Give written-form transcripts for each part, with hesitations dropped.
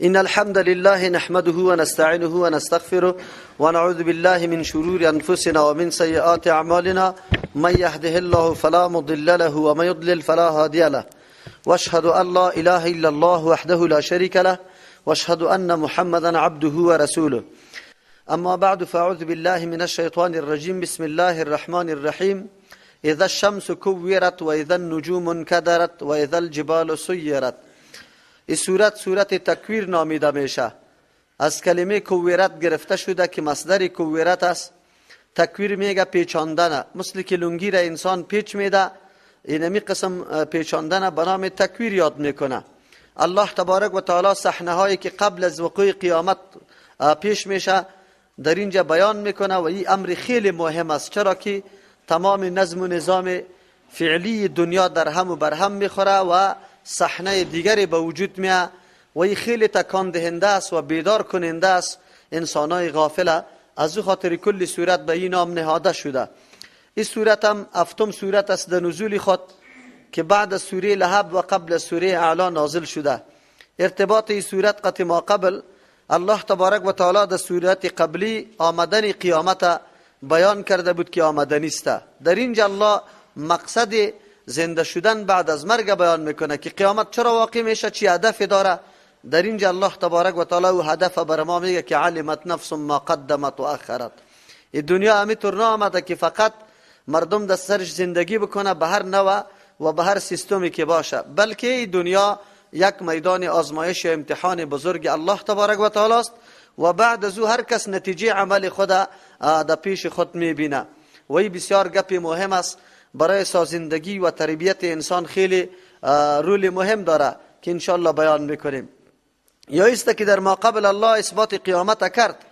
إن الحمد لله نحمده ونستعينه ونستغفره ونعوذ بالله من شرور أنفسنا ومن سيئات أعمالنا من يهده الله فلا مضل له ومن يضلل فلا هادي له واشهد أن لا إله إلا الله وحده لا شريك له واشهد أن محمدا عبده ورسوله. أما بعد فأعوذ بالله من الشيطان الرجيم. بسم الله الرحمن الرحيم. إذا الشمس كورت وإذا النجوم انكدرت وإذا الجبال سيرت. این صورت تکویر نامیده میشه. از کلمه کویرت گرفته شده که مصدر کویرت است. تکویر میگه پیچاندن، مثل که لنگی را انسان پیچ میده، اینمی قسم پیچاندن به نام تکویر یاد میکنه. الله تبارک و تعالی صحنه هایی که قبل از وقوع قیامت پیش میشه در اینجا بیان میکنه و این امر خیلی مهم است، چرا که تمام نظم و نظام فعلی دنیا در هم و بر هم میخوره و صحنه دیگری به وجود میاد و این خیلی تکان دهنده است و بیدار کننده است انسانای غافله. از او خاطر کل صورت به این نام نهاده شده. این صورت هم هفتم صورت است در نزول خود که بعد از سوره لهب و قبل از سوره اعلی نازل شده. ارتباط این صورت قط ما قبل الله تبارک و تعالی در صورت قبلی آمدن قیامت بیان کرده بود که آمدنی است. در اینجا الله مقصد زنده شدن بعد از مرگ بیان میکنه که قیامت چرا واقع میشه، چی هدف داره. در اینجا الله تبارک و تعالی او هدف بر ما میگه که علمت نفس ما قدمت و اخرت. این دنیا همینطور نآمده که فقط مردم در سرش زندگی بکنه به هر نوع و به هر سیستمی که باشه، بلکه این دنیا یک میدان آزمایش و امتحان بزرگ الله تبارک و تعالی است و بعد از او هر کس نتیجه عمل خود در پیش خود میبینه. و این بسیار گپ مهم است برای سازندگی و تربیت انسان، خیلی رول مهم داره که انشاءالله بیان میکنیم. یا است که در ما قبل الله اثبات قیامت کرد،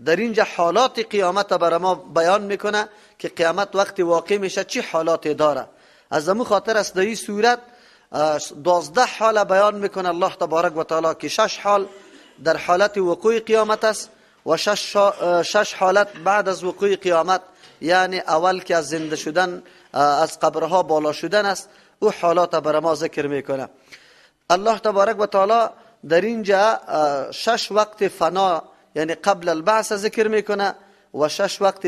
در اینجا حالات قیامت برای ما بیان میکنه که قیامت وقتی واقع میشه چی حالات داره. از امو خاطر است در این صورت 12 حال بیان میکنه الله تبارک و تعالی که 6 حال در حالت وقوع قیامت است و 6 حالت بعد از وقوع قیامت، یعنی اول که از زنده شدن از قبرها بالا شدن است، او حالات برای ما ذکر میکنه. الله تبارک و تعالی در اینجا 6 وقت فنا یعنی قبل البعث ذکر میکنه و 6 وقت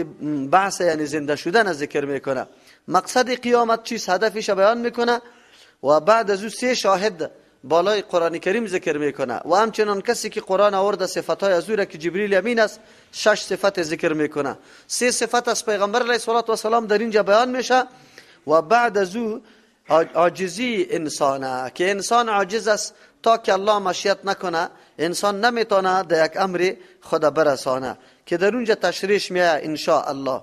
بعث یعنی زنده شدن ذکر میکنه. مقصد قیامت چیست، هدفش بیان میکنه و بعد از او 3 شاهد بالای قرآن کریم ذکر میکنه و همچنان کسی که قرآن آورده صفتهای از او را که جبریل امین است 6 صفت ذکر میکنه. 3 صفت از پیغمبر علیه السلام در اینجا بیان میشه و بعد از او عاجزی انسانه که انسان عاجز است، تا که الله مشیت نکنه انسان نمیتونه در یک امر خود برسانه که در اونجا تشریح میاد ان شاء الله.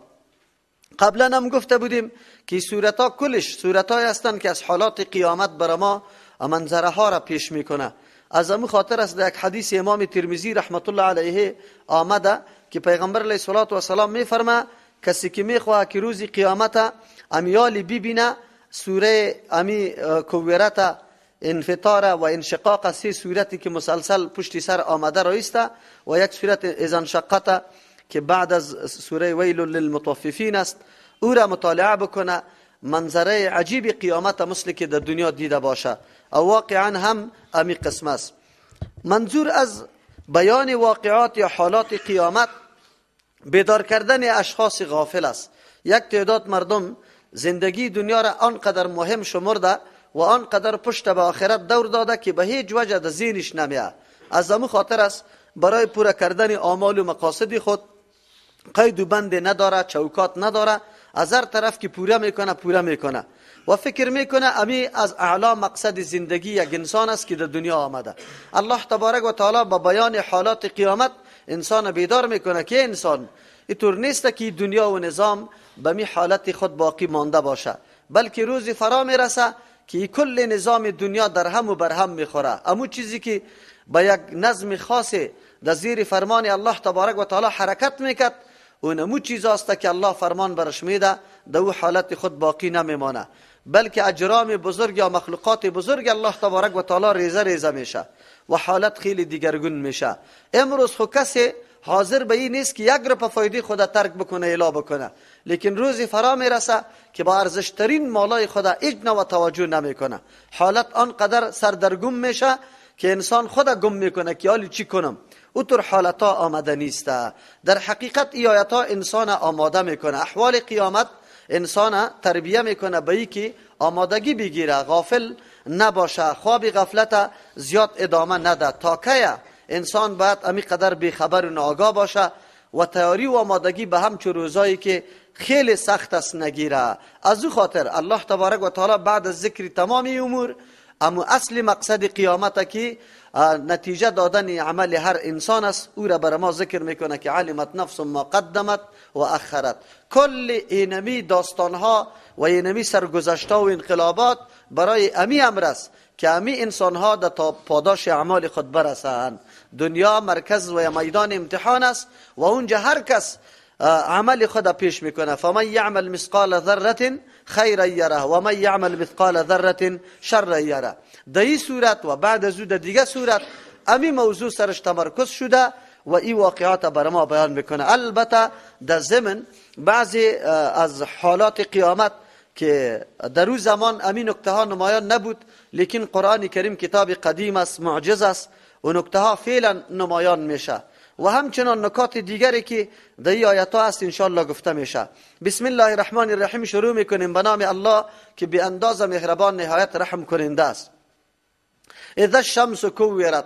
قبلا هم گفته بودیم که صورت ها کلش صورت های هستند که از حالات قیامت برای ما منظره ها را پیش میکنه. از امو خاطر است در یک حدیث امام ترمذی رحمت الله علیه آمده که پیغمبر علیه السلام میفرما کسی که میخواه که روز قیامت امیالی ببینه سوره امی کویرت انفطار و انشقاق 3 صورتی که مسلسل پشت سر آمده رایسته و یک صورت اذا انشقت که بعد از سوره ویل للمطففین است، او را مطالعه بکنه. منظره عجیب قیامت مثل که در دنیا دیده باشه او واقعا هم امی قسم است. منظور از بیان واقعات یا حالات قیامت بیدار کردن اشخاص غافل است. یک تعداد مردم زندگی دنیا را آنقدر مهم شمرده و آنقدر پشت به آخرت دور داده که به هیچ وجه در ذهنش نمیاد. از امو خاطر است برای پورا کردن آمال و مقاصد خود قید و بند نداره، چوکات نداره، از هر طرف که پورا میکنه و فکر میکنه امی از اعلا مقصد زندگی یک انسان است که در دنیا آمده. الله تبارک و تعالی با بیان حالات قیامت انسان بیدار میکنه که انسان اینطور نیست که دنیا و نظام به می حالت خود باقی مانده باشه، بلکه روزی فرا میرسه که کل نظام دنیا در هم و بر هم میخوره. امو چیزی که با یک نظم خاصی در زیر فرمان الله تبارک و تعالی حرکت میکرد اون امو چیز است که الله فرمان برش میده در او حالت خود باقی نمیمانه، بلکه اجرام بزرگ یا مخلوقات بزرگ الله تبارک و تعالی ریزه میشه و حالت خیلی دیگرگون میشه. امروز خو کسی حاضر به این نیست که یک روپه فایده خود ترک بکنه الا بکنه، لیکن روزی فرا میرسه که با ارزشترین مالای خود هیچ نوع توجه نمیکنه. حالت آنقدر سردرگم میشه که انسان خود گم میکنه که حالی چی کنم، اوطور حالتا آمده نیسته. در حقیقت ای آیتا انسان آماده میکنه، احوال قیامت انسان تربیه میکنه به ای که آمادگی بگیره، غافل نباشه، خواب غفلت زیاد ادامه نده. تا که انسان باید امی قدر بیخبر و ناآگاه باشه و تیاری و آمادگی به همچون روزایی که خیلی سخت است نگیره. از او خاطر الله تبارک و تعالی بعد از ذکر تمام امور، اما اصل مقصد قیامت که نتیجه دادن عمل هر انسان است، او را بر ما ذکر میکنه که علمت نفس ما قدمت و اخرت. کل اینمی داستانها و اینمی سرگذشتها و انقلابات برای امی امر است که امی انسانها در پاداش اعمال خود برسند. دنیا مرکز و میدان امتحان است و اونجا هر کس عمل خود پیش میکنه. فمن یعمل مثقال ذره خیرا یره و من یعمل مثقال ذره شر یره. در این صورت و بعد از او در دیگه صورت امی موضوع سرش تمرکز شده و این واقعات بر ما بیان میکنه. البته در ضمن بعضی از حالات قیامت که در اون زمان امی نکته ها نمایان نبود، لیکن قرآن کریم کتاب قدیم است، معجز است و نکته ها فعلا نمایان میشه و همچنان نکات دیگری که در این آیات ها است انشاءالله گفته میشه. بسم الله الرحمن الرحیم شروع میکنیم به نام الله که به اندازه مهربان نهایت رحم کننده است. اذا الشمس کورت،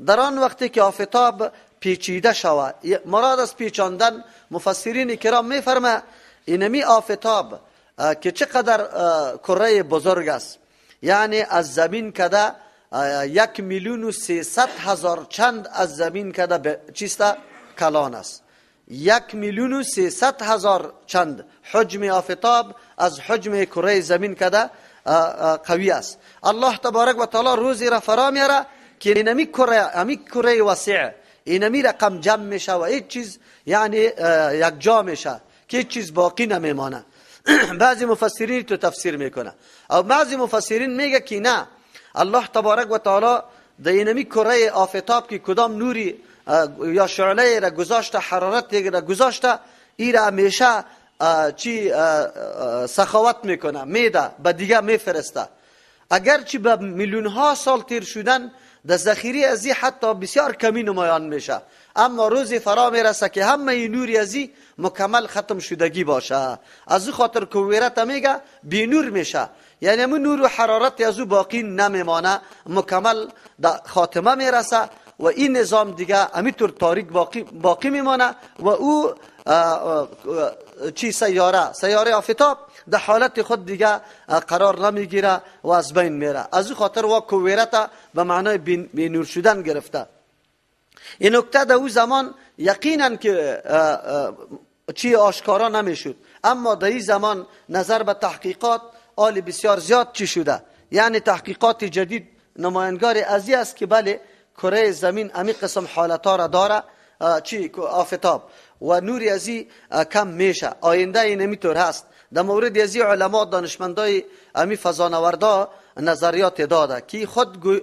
در آن وقتی که آفتاب پیچیده شود. مراد از پیچاندن مفسرین کرام میفرمه اینمی آفتاب که چقدر کره بزرگ است، یعنی از زمین کده 1,300,000 چند از زمین کده به چیسته کلان است. 1,300,000 چند حجم آفتاب از حجم کره زمین کده قوی است. الله تبارک و تعالی روزی را فرا میاره که اینمی کره وسیع، اینمی رقم جمع میشه و هیچ چیز یعنی یک جا میشه که هیچ چیز باقی نمیمانه. بعضی مفسرین تو تفسیر میکنه او بعضی مفسرین میگه که نه، الله تبارک و تعالی در اینمی کره آفتاب که کدام نوری یا شعله را گذاشته، حرارت را گذاشته، این را همیشه سخاوت میکنه، میده به دیگه میفرسته. اگرچه به میلیون ها سال تیر شدن در ذخیره ازی حتی بسیار کمی نمایان میشه، اما روزی فرا میرسه که همه نوری ازی مکمل ختم شدگی باشه. از او خاطر کویرت میگه بی نور میشه، یعنی همون نور و حرارت از او باقی نمیمانه، مکمل در خاتمه میرسه و این نظام دیگه همینطور تاریک باقی میمانه و او سیاره آفتاب در حالت خود دیگه قرار نمیگیره و از بین میره. از او خاطر و کویرت به معنای بی نور شدن گرفته. این نکته در او زمان یقینا که آشکارا نمیشد، اما در این زمان نظر به تحقیقات آل بسیار زیاد شده، یعنی تحقیقات جدید نمایانگار ازی است که بله کره زمین امی قسم حالتا را داره، آفتاب و نوری ازی کم میشه. آینده این امیطور هست. در مورد ازی علما دانشمندای امی فضانوردا نظریات داده که خود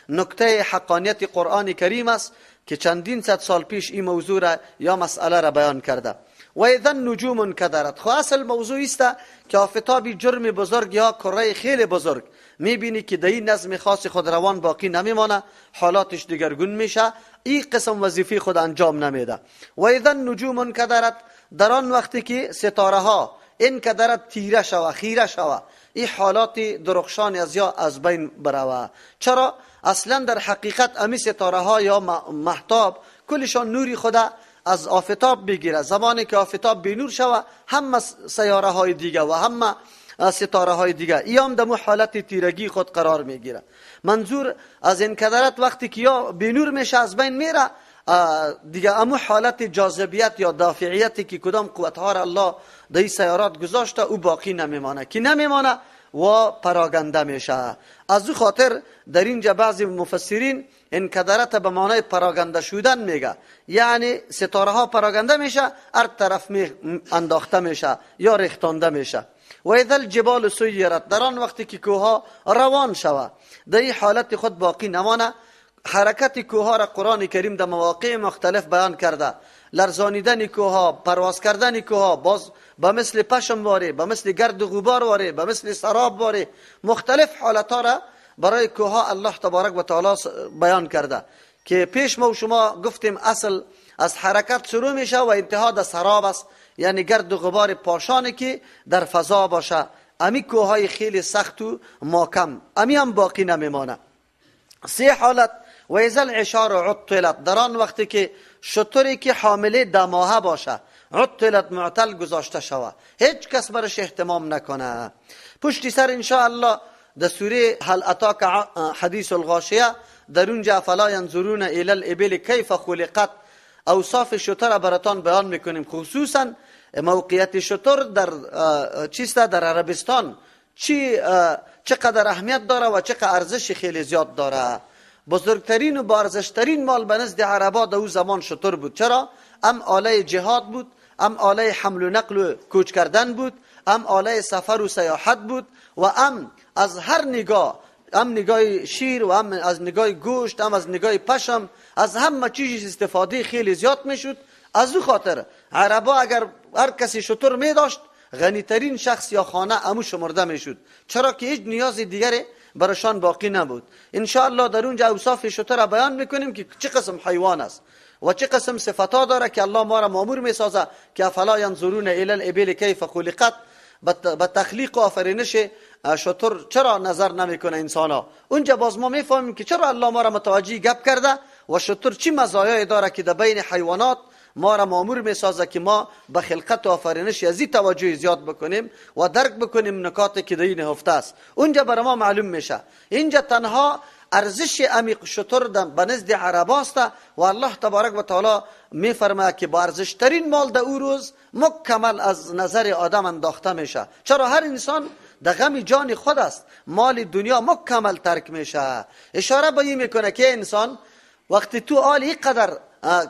نکته حقانیت قرآن کریم است که چندین صد سال پیش این موضوع را یا مسئله را بیان کرده. و اذا النجوم انکدرت، خو اصل موضوع است که آفتابی جرم بزرگ یا کره خیلی بزرگ میبینی که در این نظم خاص خود روان باقی نمیمانه، حالاتش دیگرگون میشه، این قسم وظیفه خود انجام نمیده. و اذا النجوم انکدرت، در آن وقتی که ستاره ها انکدرت تیره شوه، خیره شوه، این حالات درخشان از بین بروه. چرا؟ اصلا در حقیقت امی ستاره ها یا مهتاب کلشان نوری خود از آفتاب بگیره. زمانی که آفتاب بینور شوه، همه سیاره های دیگه و همه ستاره های دیگه ایام در حالت تیرگی خود قرار میگیره. منظور از انکدرت وقتی که یا بینور میشه از بین میره دیگه، امو حالت جاذبیت یا دافعیتی که کدام قوتها را الله در این سیارات گذاشته او باقی نمیمانه، که نمیمانه و پراگنده میشه. از او خاطر در اینجا بعضی مفسرین انکدرت به معنای پراگنده شدن میگه، یعنی ستاره ها پراگنده میشه، هر طرف انداخته میشه یا ریختانده میشه. و اذا الجبال سیرت، در آن وقتی که کوها روان شود، در این حالت خود باقی نمانه. حرکت کوها را قرآن کریم در مواقع مختلف بیان کرده، لرزانیدن کوها، پرواز کردن کوها، باز به مثل پشم واره، به مثل گرد و غبار واره، به مثل سراب واره، مختلف حالت ها را برای کوها الله تبارک و تعالی بیان کرده که پیش ما و شما گفتیم اصل از حرکت شروع میشه و انتها در سراب است، یعنی گرد و غبار پاشانی که در فضا باشه. امی کوههای خیلی سخت و محکم امی هم باقی نمیمانه. سه حالت: و اذا العشار عطلت، در آن وقتی که شتری که حامله دماها باشه عطلت، معطل گذاشته شود، هیچ کس برش اهتمام نکنه. پشتی سر انشاءالله در سوره هل اتاک حدیث الغاشیه در اونجا فلا ینظرون الی الابل کیف خلقت اوصاف شتر براتان بیان میکنیم، خصوصا موقعیت شتر در در عربستان چقدر اهمیت داره و چقدر ارزش خیلی زیاد داره. بزرگترین و بارزشترین مال به نزد عربا در اون زمان شتر بود. چرا؟ ام آله جهاد بود، ام آله حمل و نقل و کوچ کردن بود، ام آله سفر و سیاحت بود و ام از هر نگاه، ام نگاه شیر و ام از نگاه گوشت، ام از نگاه پشم، از همه چیز استفاده خیلی زیاد میشد. از او خاطر عربا اگر هر کسی شتر می داشت غنی ترین شخص یا خانه امو شمرده میشد، چرا که هیچ نیاز دیگری برشان باقی نبود. انشاءالله در اونجا اوصاف شتر بیان میکنیم که چه قسم حیوان است و چه قسم صفتا داره که الله ما را مامور میسازه که افلا ینظرون الی الابل کیف خلقت. به تخلیق و آفرینش شتر چرا نظر نمیکنه انسان ها؟ اونجا باز ما میفهمیم که چرا الله ما را متوجه گپ کرده و شتر چی مزایایی داره که در بین حیوانات ما را مامور میسازه که ما به خلقت و آفرینش ازی توجه زیاد بکنیم و درک بکنیم نکاتی که در این هفته است. اونجا برای ما معلوم میشه اینجا تنها ارزش عمیق شتر به نزد عرب است و الله تبارک و تعالی میفرماید که با ارزش ترین مال در او روز مکمل از نظر آدم انداخته میشه. چرا؟ هر انسان در غم جان خود است، مال دنیا مکمل ترک میشه. اشاره به این میکنه که انسان وقتی تو آلی قدر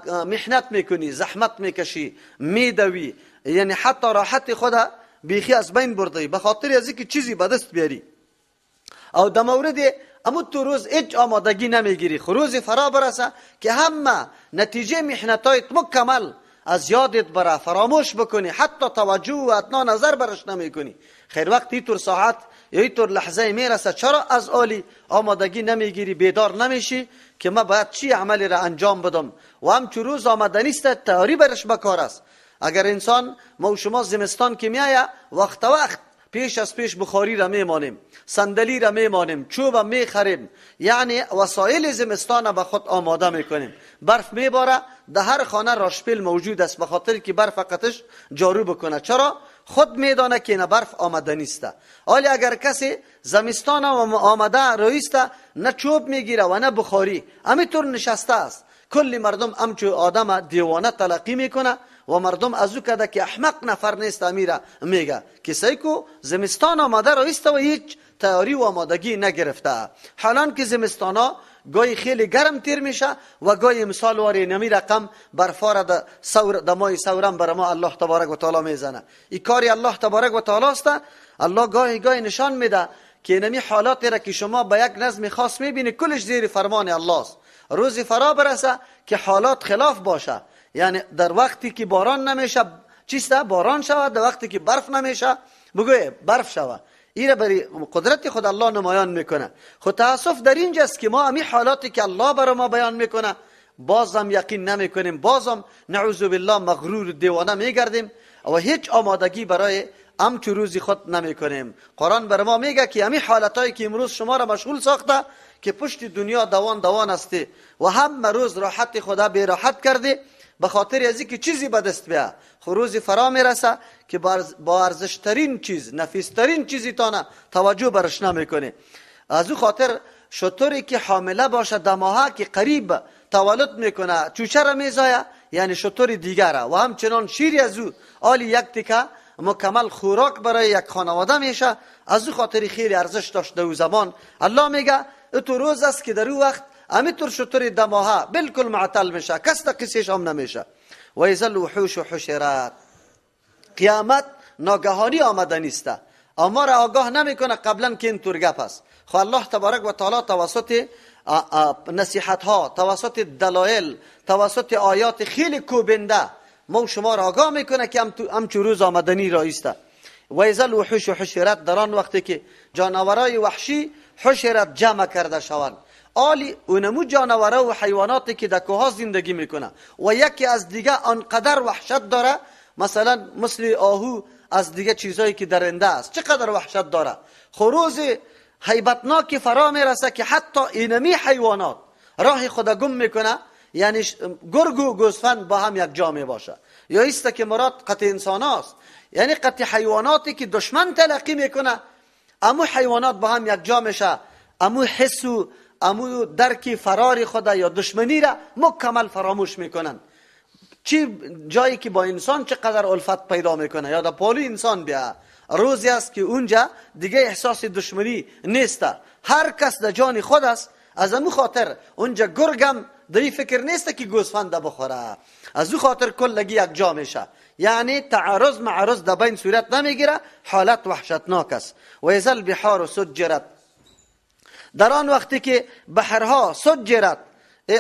محنت میکنی، زحمت میکشی، میدوی، یعنی حتی راحت خود بیخی از بین بردی به خاطر از اینکه چیزی به دست بیاری، او در مورد اما تو روز هیچ آمادگی نمیگیری، روز فرا برسه که همه نتیجه محنتایت مکمل از یادت بره، فراموش بکنی، حتی توجه و اتنا نظر برش نمیکنی. خیر وقت اینطور ساعت یا اینطور لحظه میرسه چرا از عالی آمادگی نمیگیری، بیدار نمیشی که من باید چی عملی را انجام بدم و هم چه روز آمده نیست تیاری برش بکار است. اگر انسان ما و شما زمستان که میایه وقت پیش از پیش بخاری را میمانیم، صندلی را میمانیم، چوب را میخریم، یعنی وسایل زمستان را به خود آماده میکنیم. برف میباره، در هر خانه راشپیل موجود است به خاطر که برف فقطش جارو بکنه. چرا؟ خود میدانه که نه برف آمده نیسته. حالی اگر کسی زمستان آمده رویسته نه چوب میگیره و نه بخاری، همینطور نشسته است، کلی مردم همچو آدم دیوانه تلقی میکنه و مردم از او کده که احمق نفر نیست امیره میگه کسی که زمستان آمده رویسته و هیچ تیاری و آمادگی نگرفته. حالان که زمستان ها گاهی خیلی گرم تیر میشه و گاهی مثال واری نمی رقم برفار در ماه سورم بر ما الله تبارک و تعالی میزنه. این کاری الله تبارک و تعالی است. الله گاهی نشان میده که نمی حالاتی را که شما به یک نظم خاص میبینی کلش زیر فرمان الله است. روزی فرا برسه که حالات خلاف باشه، یعنی در وقتی که باران نمیشه چیسته باران شود، در وقتی که برف نمیشه بگوی برف شود. این را برای قدرت خود الله نمایان میکنه. خود تاسف در اینجاست که ما امی حالاتی که الله برای ما بیان میکنه بازم یقین نمیکنیم، بازم نعوذ بالله مغرور دیوانه میگردیم و هیچ آمادگی برای امچو روزی خود نمیکنیم. قرآن برای ما میگه که امی حالتایی که امروز شما را مشغول ساخته که پشت دنیا دوان هستی و همه روز راحت خدا بی راحت کرده به خاطر از اینکه چیزی به دست بیاد، روزی فرا میرسه که با ارزشترین چیز، نفیسترین چیزی تانه توجه برش نمیکنه. از او خاطر شتری که حامله باشه دماها که قریب تولد میکنه چوچه را میزایه، یعنی شتر دیگره و همچنان شیری از او آلی یک تکه مکمل خوراک برای یک خانواده میشه. از او خاطر خیلی ارزش داشته او زمان. الله میگه تو روز است که در او وقت همینطور شتر دماها بالکل معطل میشه، کس تا کسیش هم نمیشه. و اذا الوحوش حشرت، قیامت ناگهانی آمده نیسته، اما را آگاه نمیکنه قبلا که اینطور گپ است. خو الله تبارک و تعالی توسط نصیحت ها، توسط دلایل، توسط آیات خیلی کوبنده ما شما را آگاه میکنه که همچون روز آمدنی را ایسته. و اذا الوحوش حشرت، در آن وقتی که جانورای وحشی حشرت جمع کرده شوند. آلی اونمو جانوره و حیواناتی که در کوها زندگی میکنه و یکی از دیگه آنقدر وحشت داره، مثلا مثل آهو از دیگه چیزایی که درنده است چقدر وحشت داره. خروز هیبتناکی فرا میرسه که حتی اینمی حیوانات راه خود گم میکنه، یعنی گرگ و گوسفند با هم یک جا می باشه. یا ایست که مراد قتل انسان است، یعنی قتل حیواناتی که دشمن تلقی میکنه، امو حیوانات با هم یک جا میشه، امو حس و امو درک فرار خود یا دشمنی را مکمل فراموش میکنن. چی جایی که با انسان چقدر الفت پیدا میکنه، یا در پالو انسان بیا روزی است که اونجا دیگه احساس دشمنی نیسته، هر کس در جان خود است. از امو خاطر اونجا گرگم در فکر نیسته که گوسفند بخوره، از او خاطر کلگی یک جا میشه، یعنی تعارض معرض در بین صورت نمیگیره، حالت وحشتناک است. و اذا البحار سجرت، در آن وقتی که بحرها سجرت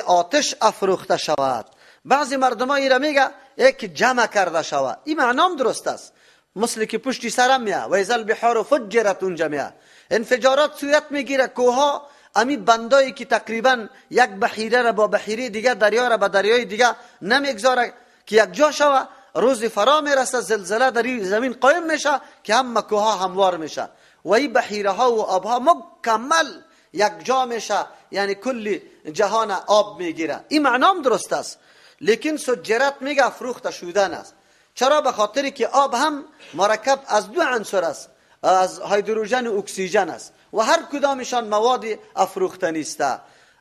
آتش افروخته شود. بعضی مردم ها ایره میگه که جمع کرده شود، این معنام درست است، مثل که پشتی سرم میه و اذا البحار فجرت اونجا میه. انفجارات صورت میگیره، کوها امی بندایی که تقریبا یک بحیره را با بحیره دیگه، دریا را با دریای دیگه نمیگذاره که یک جا شوه، روز فرا میرسه زلزله در زمین قایم میشه که همه کوها هموار میشه و این بحیره ها و آبها مکمل یک جا میشه، یعنی کل جهان آب میگیره. این معنام درست است، لیکن سجرت میگه افروخته شدن است. چرا؟ به خاطری که آب هم مرکب از دو عنصر است، از هیدروژن و اکسیژن است و هر کدامشان مواد افروختنی است.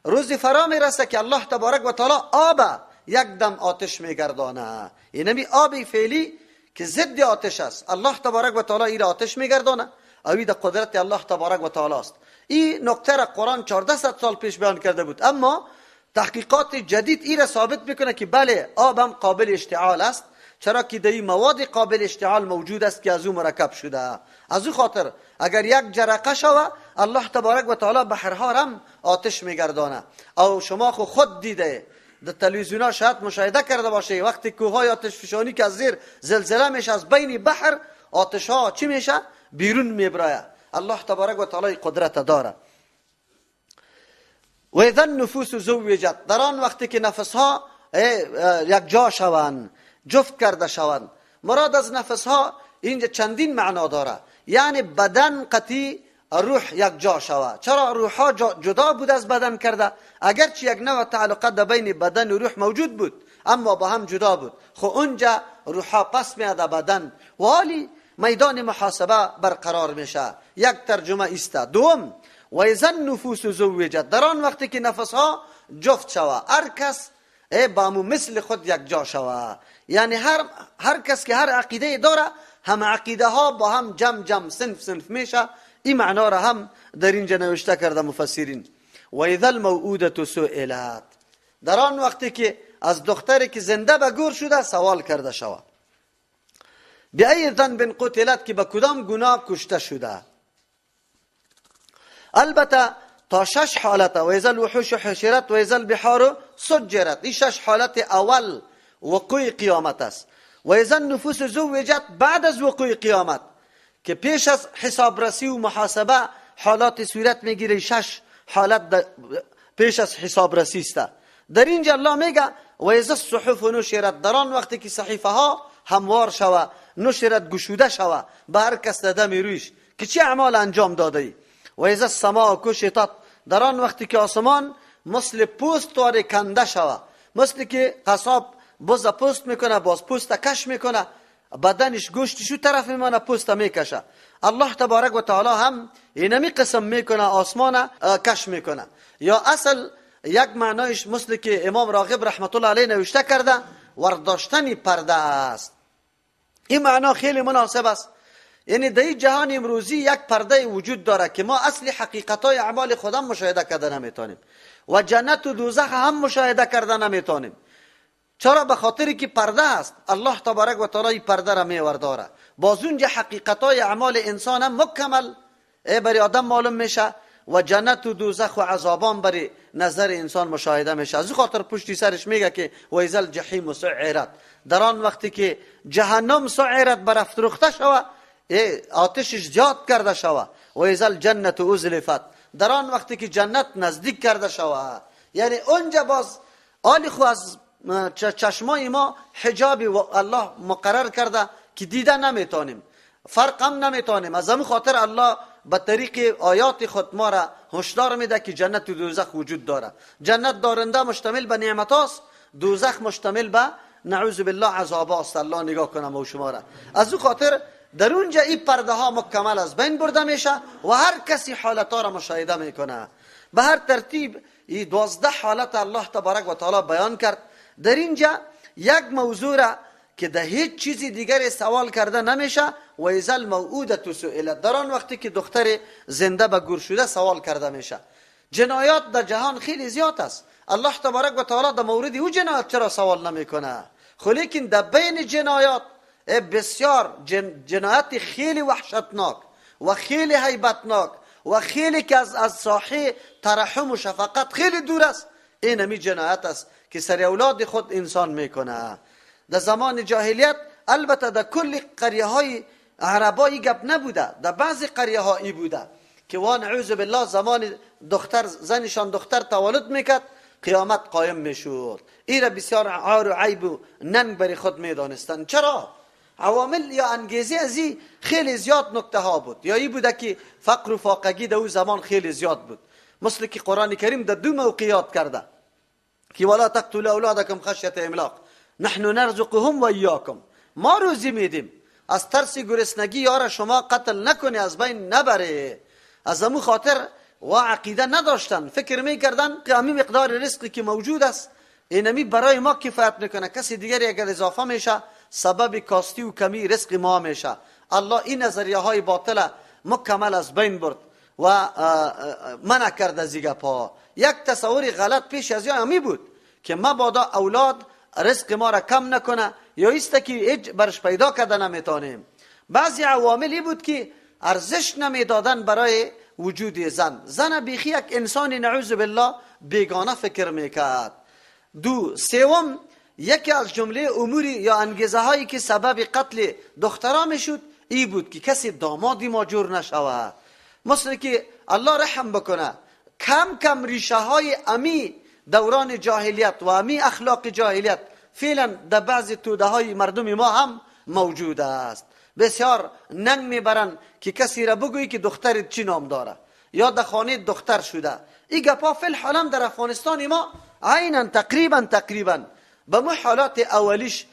روزی فرا میرسه که الله تبارک و تعالی آب یک دم آتش میگردانه. اینمی آب فعلی که ضد آتش است، الله تبارک و تعالی این آتش میگردانه. اوید قدرت الله تبارک و تعالی است. این نکته را قرآن 1400 سال پیش بیان کرده بود، اما تحقیقات جدید این را ثابت میکنه که بله، آب هم قابل اشتعال است، چرا که در این مواد قابل اشتعال موجود است که از او مرکب شده. از او خاطر اگر یک جرقه شوه، الله تبارک و تعالی بحرها هم آتش میگردانه. او شما خود دیده در تلویزیون ها شاید مشاهده کرده باشه، وقتی کوههای آتش فشانی که از زیر زلزله میشه، از بین بحر آتش ها چی میشه؟ بیرون میبرایه. الله تبارک و تعالی قدرت داره. و اذا النفوس زوجت، در آن وقتی که نفس ها یک جا شوند، جفت کرده شوند. مراد از نفس ها اینجا چندین معنا داره، یعنی بدن قطعی روح یک جا شود. چرا؟ روح ها جدا بود از بدن کرده، اگرچه یک نوع تعلقات در بین بدن و روح موجود بود اما با هم جدا بود. خب اونجا روح ها پس میاد بدن و حالی میدان محاسبه برقرار میشه. یک ترجمه است. دوم، و اذا النفوس زوجت، در آن وقتی که نفس ها جفت شود، هر کس با مثل خود یک جا شود، یعنی هر کس که هر عقیده داره، هم عقیده ها با هم جمع صنف میشه. این معنا را هم در اینجا نوشته کرده مفسرین. و اذا الموءودة سئلت، در آن وقتی که از دختری که زنده به گور شده سوال کرده شود، بأی ذنب قتلت، که به کدام گناه کشته شده. البته تا 6 حالت، و اذا الوحوش حشرت و اذا البحار سجرت، این 6 حالت اول وقوع قیامت است. و اذا النفوس زوجت بعد از وقوع قیامت، که پیش از حسابرسی و محاسبه حالات صورت میگیره. 6 حالت پیش از حسابرسی است. در اینجا الله میگه و اذا الصحف نشرت، در آن وقتی که صحیفه ها هموار شود، نشرت گشوده شود به هر کس دم رویش که چه اعمال انجام داده ای. و اذا السماء کشطت، در آن وقتی که آسمان مثل پوست واره کنده شود، مثل که قصاب بز پوست میکنه، باز پوست کش میکنه، بدنش گوشتشو طرف میمانه، پوست میکشه. الله تبارک و تعالی هم اینمی قسم میکنه، آسمان کش میکنه. یا اصل یک معنایش مثل که امام راغب رحمت الله علیه نوشته کرده، ورداشتن پرده است. این معنا خیلی مناسب است. یعنی در این جهان امروزی یک پرده وجود داره که ما اصلی حقیقتای اعمال خودم مشاهده کرده نمیتونیم و جنت و دوزخ هم مشاهده کرده نمیتونیم. چرا؟ به خاطری که پرده است. الله تبارک و تعالی پرده را میورداره. باز اونجا حقیقتای اعمال انسان هم مکمل برای آدم معلوم میشه و جنت و دوزخ و عذابان برای نظر انسان مشاهده میشه. از خاطر پشتی سرش میگه که و اذا الجحیم سعرت، در آن وقتی که جهنم سعرت برافروخته شود، آتشش زیاد کرده شود. و اذا الجنة ازلفت، در آن وقتی که جنت نزدیک کرده شود، یعنی اونجا باز آلی خو از چشمای ما حجابی و الله مقرر کرده که دیده نمیتونیم، فرق هم نمیتونیم. از همون خاطر الله به طریق آیات خود ما را هشدار میده که جنت و دوزخ وجود داره. جنت دارنده مشتمل به نعمت است، دوزخ مشتمل به نعوذ بالله عذاب است. الله نگاه کنم و شما را. از او خاطر در اونجا این پرده ها مکمل از بین برده میشه و هر کسی حالت ها را مشاهده میکنه. به هر ترتیب این 12 حالت الله تبارک و تعالی بیان کرد. در اینجا یک موضوع را که در هیچ چیزی دیگر سوال کرده نمیشه، و اذا الموءودة سئلت، در آن وقتی که دختر زنده به گور شده سوال کرده میشه. جنایات در جهان خیلی زیاد است. الله تبارک و تعالی در مورد او جنایات چرا سوال نمیکنه؟ خب لیکن در بین جنایات بسیار جنایت خیلی وحشتناک و خیلی هیبتناک و خیلی که از ساحه ترحم و شفقت خیلی دور است، این همی جنایت است که سر اولاد خود انسان میکنه. در زمان جاهلیت البته در کل قریه های عربایی گپ نبوده، در بعضی قریه هایی بوده که وان نعوذ بالله زمان زنشان دختر تولد میکرد قیامت قایم میشد. این را بسیار عار و عیب و ننگ بر خود میدانستند. چرا؟ عوامل یا انگیزه ازی خیلی زیاد نکته ها بود. یا این بوده که فقر و فاقگی در اون زمان خیلی زیاد بود، مثل که قرآن کریم در 2 موقعیات کرده که ولا تقتلوا اولادکم خشیة املاق نحن نرزقهم و ایاکم، ما روزی میدیم، از ترس گرسنگی یار شما قتل نکنی، از بین نبره. از همون خاطر و عقیده نداشتن، فکر میکردن که همین مقدار رزقی که موجود است اینمی برای ما کفایت میکنه، کسی دیگری اگر اضافه میشه سبب کاستی و کمی رزق ما میشه. الله این نظریه های باطل مکمل از بین برد و منع کرد از این گپا. یک تصور غلط پیش از همی بود که مبادا اولاد رزق ما را کم نکنه یا ایست که هیچ برش پیدا کرده نمیتونیم. بعضی عواملی بود که ارزش نمیدادن برای وجود زن بیخی یک انسان نعوذ بالله بیگانه فکر میکرد. 2 سوم یکی از جمله اموری یا انگیزه هایی که سبب قتل دخترها میشد ای بود که کسی دامادی ماجور نشود. مثل که الله رحم بکنه کم کم ریشه های امی دوران جاهلیت و امی اخلاق جاهلیت فعلا در بعضی توده های مردم ما هم موجود است. بسیار ننگ میبرن که کسی را بگویی که دخترت چی نام داره یا در خانه دختر شده. این گپا فی الحال هم در افغانستان ما عینا تقریبا به مو حالات اولیش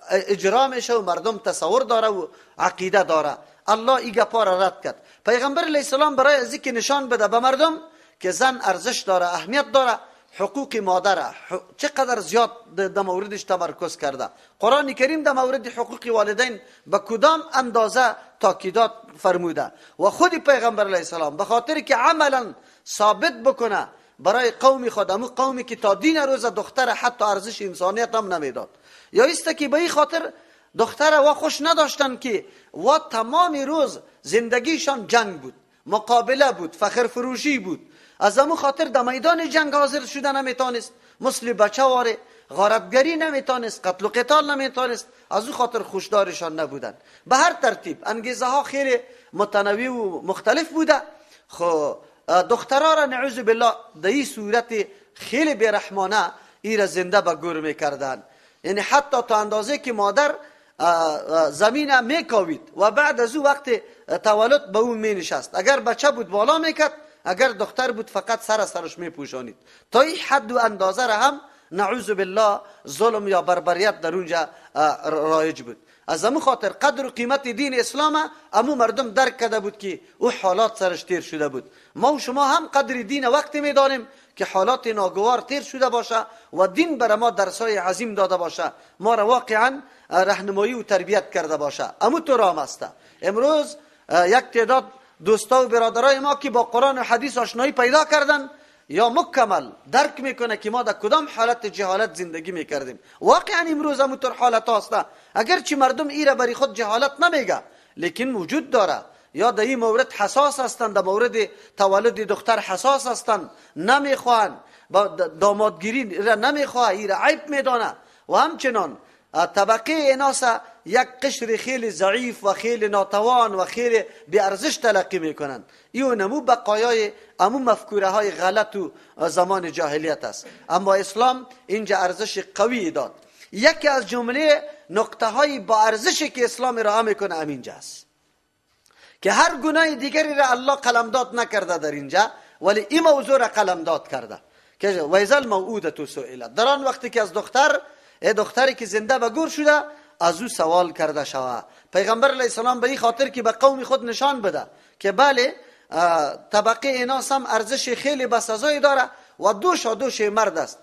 اجرا میشه و مردم تصور داره و عقیده داره. الله این گپا را رد کرد. پیغمبر علیه السلام برای از اینکه نشان بده به مردم که زن ارزش داره، اهمیت داره، حقوق مادره چقدر زیاد در موردش تمرکز کرده. قرآن کریم در مورد حقوق والدین به کدام اندازه تاکیدات فرموده و خود پیغمبر علیه السلام به خاطر که عملا ثابت بکنه برای قوم خود، همون قومی که تا دین روز دختر حتی ارزش انسانیت هم نمیداد، یا ایست که به این خاطر دختر و خوش نداشتن که و تمام روز زندگیشان جنگ بود، مقابله بود، فخر فروشی بود. از همون خاطر در میدان جنگ حاضر شدن نمیتونست، مثل بچه واره غارتگری نمیتونست، قتل و قتال نمیتونست. از اون خاطر خوشدارشان نبودن. به هر ترتیب انگیزه ها خیلی متنوع و مختلف بوده. خب دخترها را نعوذ بالله در این صورت خیلی بیرحمانه ای را زنده به گور میکردن. یعنی حتی تا اندازه که مادر زمین میکاوید و بعد از او وقت تولد به اون می نشست. اگر بچه بود بالا میکرد، اگر دختر بود فقط سرش میپوشانید. تا این حد و اندازه را هم نعوذ بالله ظلم یا بربریت در اونجا رایج بود. از همون خاطر قدر و قیمت دین اسلام امو مردم درک کرده بود که او حالات سرش تیر شده بود. ما و شما هم قدر دین وقتی میدانیم که حالات ناگوار تیر شده باشه و دین بر ما درسای عظیم داده باشه، ما را واقعا راهنمایی و تربیت کرده باشه. امو تو رام است. امروز یک تعداد دوستا و برادرای ما که با قرآن و حدیث آشنایی پیدا کردن یا مکمل درک میکنه که ما در کدام حالت جهالت زندگی میکردیم. واقعا امروز هم طور حالت هست. اگرچه مردم ایره بری خود جهالت نمیگه، لیکن وجود داره. یا در این مورد حساس هستند، در مورد تولد دختر حساس هستند، نمیخوان با دامادگیری را نمیخواه، ایره عیب میدانه. و همچنان طبقه اناس یک قشر خیلی ضعیف و خیلی ناتوان و خیلی بی ارزش تلقی میکنن. این نمو بقایای امو مفکوره های غلط و زمان جاهلیت است. اما اسلام اینجا ارزش قوی داد. یکی از جمله نقطه های با ارزشی که اسلام ارائه میکنه همینجا است که هر گناه دیگری را الله قلمداد نکرده در اینجا، ولی این موضوع را قلمداد کرده که وایذا الموعوده سئلت، در آن وقتی که از دختری که زنده به گور شده از او سوال کرده شود. پیغمبر علیه السلام به این خاطر که به قوم خود نشان بده که بله طبقه ایناس هم ارزش خیلی بسزایی داره و دوش مرد است،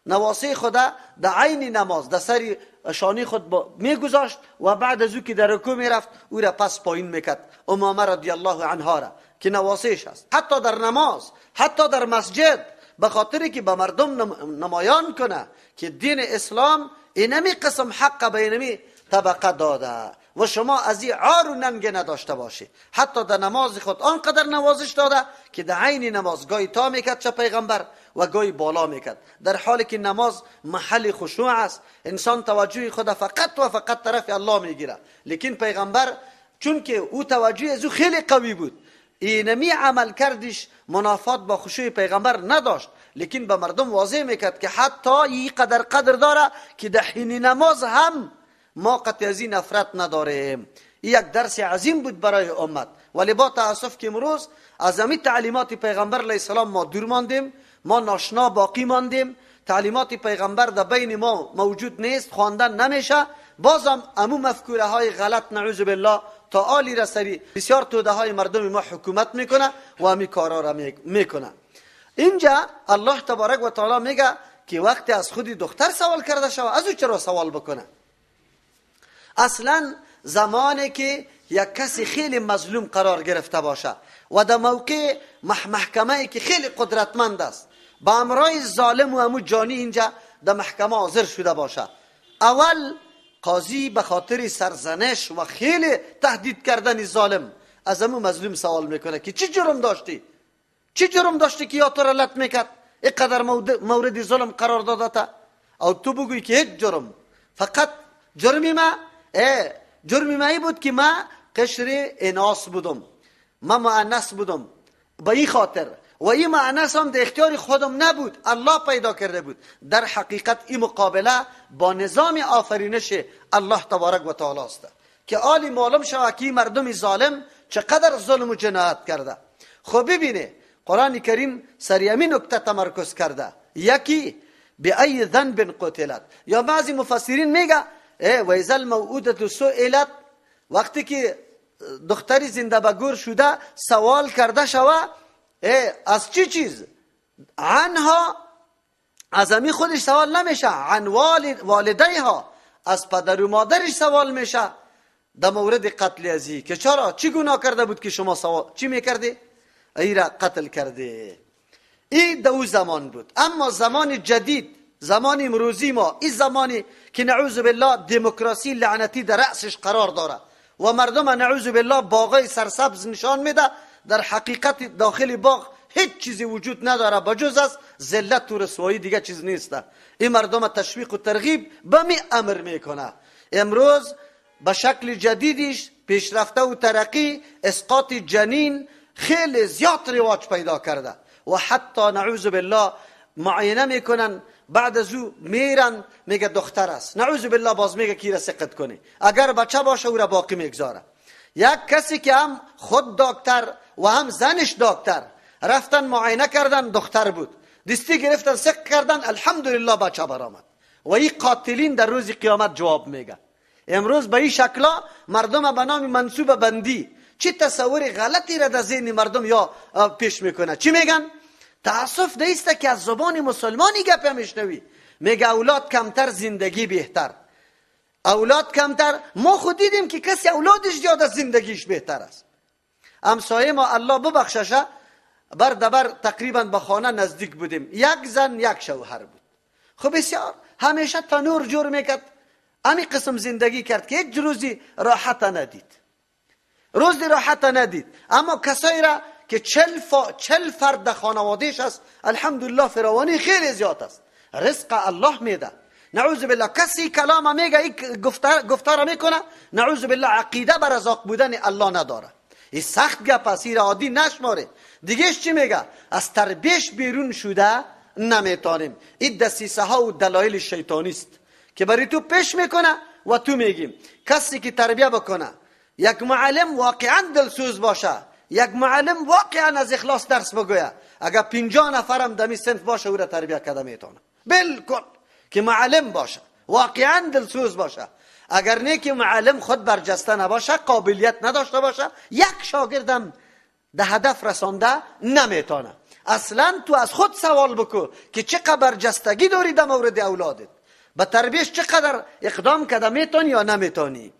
نواسه خدا در عین نماز در سری شانی خود میگذاشت و بعد از او که در رکوع میرفت او را پس پایین میکرد. امامه رضی الله عنها را که نواسهش است، حتی در نماز، حتی در مسجد، به خاطری که به مردم نمایان کنه که دین اسلام اینمی قسم حق به اینمی طبقه داده و شما از این عار و ننگ نداشته باشی. حتی در نماز خود آنقدر نوازش داده که در عین نماز گاهی تا میکرد چه پیغمبر و گاهی بالا میکرد، در حالی که نماز محل خشوع است. انسان توجه خود فقط و فقط طرف الله میگیره، لیکن پیغمبر چون که او توجه از او خیلی قوی بود، اینمی عمل کردش منافات با خشوع پیغمبر نداشت، لیکن به مردم واضح میکرد که حتی این قدر داره که در حین نماز هم ما قطع از این نفرت نداریم. این یک درس عظیم بود برای امت، ولی با تاسف که امروز از همین تعلیمات پیغمبر علیه السلام ما دور ماندیم، ما ناشنا باقی ماندیم. تعلیمات پیغمبر در بین ما موجود نیست، خواندن نمیشه، بازم امو مفکوره های غلط نعوذ بالله تا آلی رسری بسیار توده های مردم ما حکومت میکنه و همی کارا را میکنه. اینجا الله تبارک و تعالی میگه که وقتی از خودی دختر سوال کرده شود از او چرا سوال بکنه؟ اصلا زمانی که یک کسی خیلی مظلوم قرار گرفته باشه و در موقع محکمه که خیلی قدرتمند است با امرای ظالم و امو جانی اینجا در محکمه حاضر شده باشه، اول قاضی به خاطر سرزنش و خیلی تهدید کردن ظالم از امو مظلوم سوال میکنه که چی جرم داشتی که یا تو را لط میکرد، اینقدر مورد ظلم قرار داده او تو بگوی که هیچ جرم، فقط جرمی ما ای بود که ما قشر اناس بودم، ما مؤنث بودم، به این خاطر و این مؤنث هم در اختیار خودم نبود، الله پیدا کرده بود. در حقیقت این مقابله با نظام آفرینش الله تبارک و تعالی است که آلی معلوم شود که مردم ظالم چقدر ظلم و جنایت کرده. خب ببینه قرآن کریم سر همین نکته تمرکز کرده، یکی به ای ذنب قتلت، یا بعضی مفسرین میگه و اذا الموعوده سئلت، وقتی که دختری زنده به گور شده سوال کرده شود از چی چیز؟ عنها، از امی خودش سوال نمیشه، عن والدیها، از پدر و مادرش سوال میشه در مورد قتل ازی که چرا چی گناه کرده بود که شما سوال چی میکردی؟ ای را قتل کرده. این دو زمان بود. اما زمان جدید، زمان امروزی ما، این زمانی که نعوذ بالله دموکراسی لعنتی در رأسش قرار داره و مردم نعوذ بالله باغای سرسبز نشان میده، در حقیقت داخل باغ هیچ چیزی وجود نداره بجز از ذلت و رسوایی، دیگه چیز نیست. این مردم تشویق و ترغیب به می امر میکنه. امروز به شکل جدیدش پیشرفته و ترقی اسقاط جنین خیلی زیاد رواج پیدا کرده و حتی نعوذ بالله معاینه میکنن، بعد از او میرن میگه دختر است، نعوذ بالله باز میگه کی را سقط کنه، اگر بچه باشه او را باقی میگذاره. یک کسی که هم خود دکتر و هم زنش دکتر رفتن معاینه کردن دختر بود، دستی گرفتن سقط کردن، الحمدلله بچه برآمد. و این قاتلین در روز قیامت جواب میگه. امروز به این شکلا مردم به نام منصوبه بندی چه تصور غلطی را در ذهن مردم یا پیش میکنه. چی میگن؟ تاسف نیست که از زبان مسلمانی گپ میشنوی، میگه اولاد کمتر زندگی بهتر، اولاد کمتر. ما خود دیدیم که کسی اولادش زیاد از زندگیش بهتر است. همسایه ما الله ببخششه بر تقریبا به خانه نزدیک بودیم، یک زن یک شوهر بود. خب بسیار همیشه تنور جور میکرد، همین قسم زندگی کرد که هیچ روزی راحت ندید. اما کسایی را که 40 فرد در خانوادهش است الحمدلله فراوانی خیلی زیاد است، رزق الله میده. نعوذ بالله کسی کلام میگه این گفتار میکنه، نعوذ بالله عقیده بر رزاق بودن الله نداره. این سخت گپ است، این عادی نشماره. دیگه چی میگه؟ از تربیش بیرون شده نمیتونیم. این دسیسه ها و دلایل شیطانی است که برای تو پیش میکنه و تو میگیم. کسی که تربیه بکنه، یک معلم واقعا دلسوز باشه، یک معلم واقعا از اخلاص درس بگویه، اگر 50 نفرم دمی صنف باشه او را تربیه کرده میتونه. بالکل که معلم باشه، واقعا دلسوز باشه. اگر نه که معلم خود برجسته نباشه، قابلیت نداشته باشه، یک شاگردم ده هدف رسانده نمیتونه. اصلا تو از خود سوال بکن که چقدر برجستگی داری در مورد اولادت، به تربیش چقدر اقدام کرده میتونی یا نمیتونی.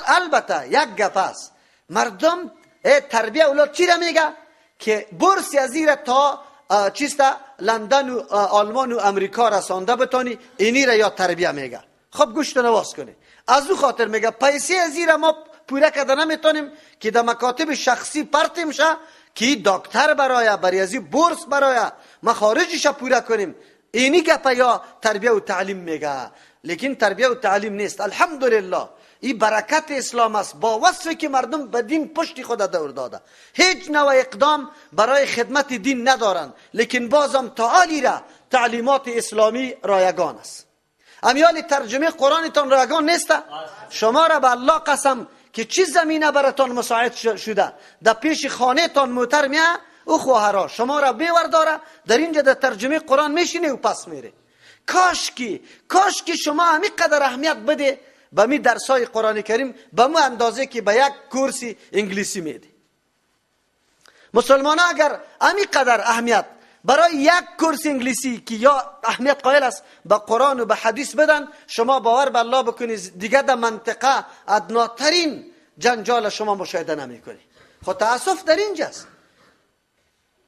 البته یک گپ است، مردم تربیه اولاد چی را میگه؟ که برسی از زیر تا چیستا لندن و آلمان و امریکا رسانده بتونی، اینی را یا تربیه میگه. خب گوشت نواز کنی. از او خاطر میگه پیسه از زیر ما پوره کرده نمیتونیم که در مکاتب شخصی پرتیم شه که دکتر برای ازی برس برای مخارجش پوره کنیم. اینی گپ یا تربیه و تعلیم میگه. لیکن تربیه و تعلیم نیست. الحمدلله این برکت اسلام است، با وصفی که مردم به دین پشت خود دور داده، هیچ نوع اقدام برای خدمت دین ندارند، لیکن بازم تعالی را تعلیمات اسلامی رایگان است. امیال ترجمه قرآنتان رایگان نیست؟ شما را به الله قسم که چی زمینه براتان مساعد شده در پیش خانه تان موتر میه او خواهرها شما را بیورداره در اینجا در ترجمه قرآن میشینه و پس میره. کاش که شما همی قدر اهمیت بده به می درسای قرآن کریم به مو اندازه که به یک کورسی انگلیسی میده. مسلمان ها اگر همی قدر اهمیت برای یک کورس انگلیسی که یا اهمیت قائل است به قرآن و به حدیث بدن، شما باور به الله بکنید دیگه در منطقه ادناترین جنجال شما مشاهده نمی کنید. خود تاسف در اینجاست،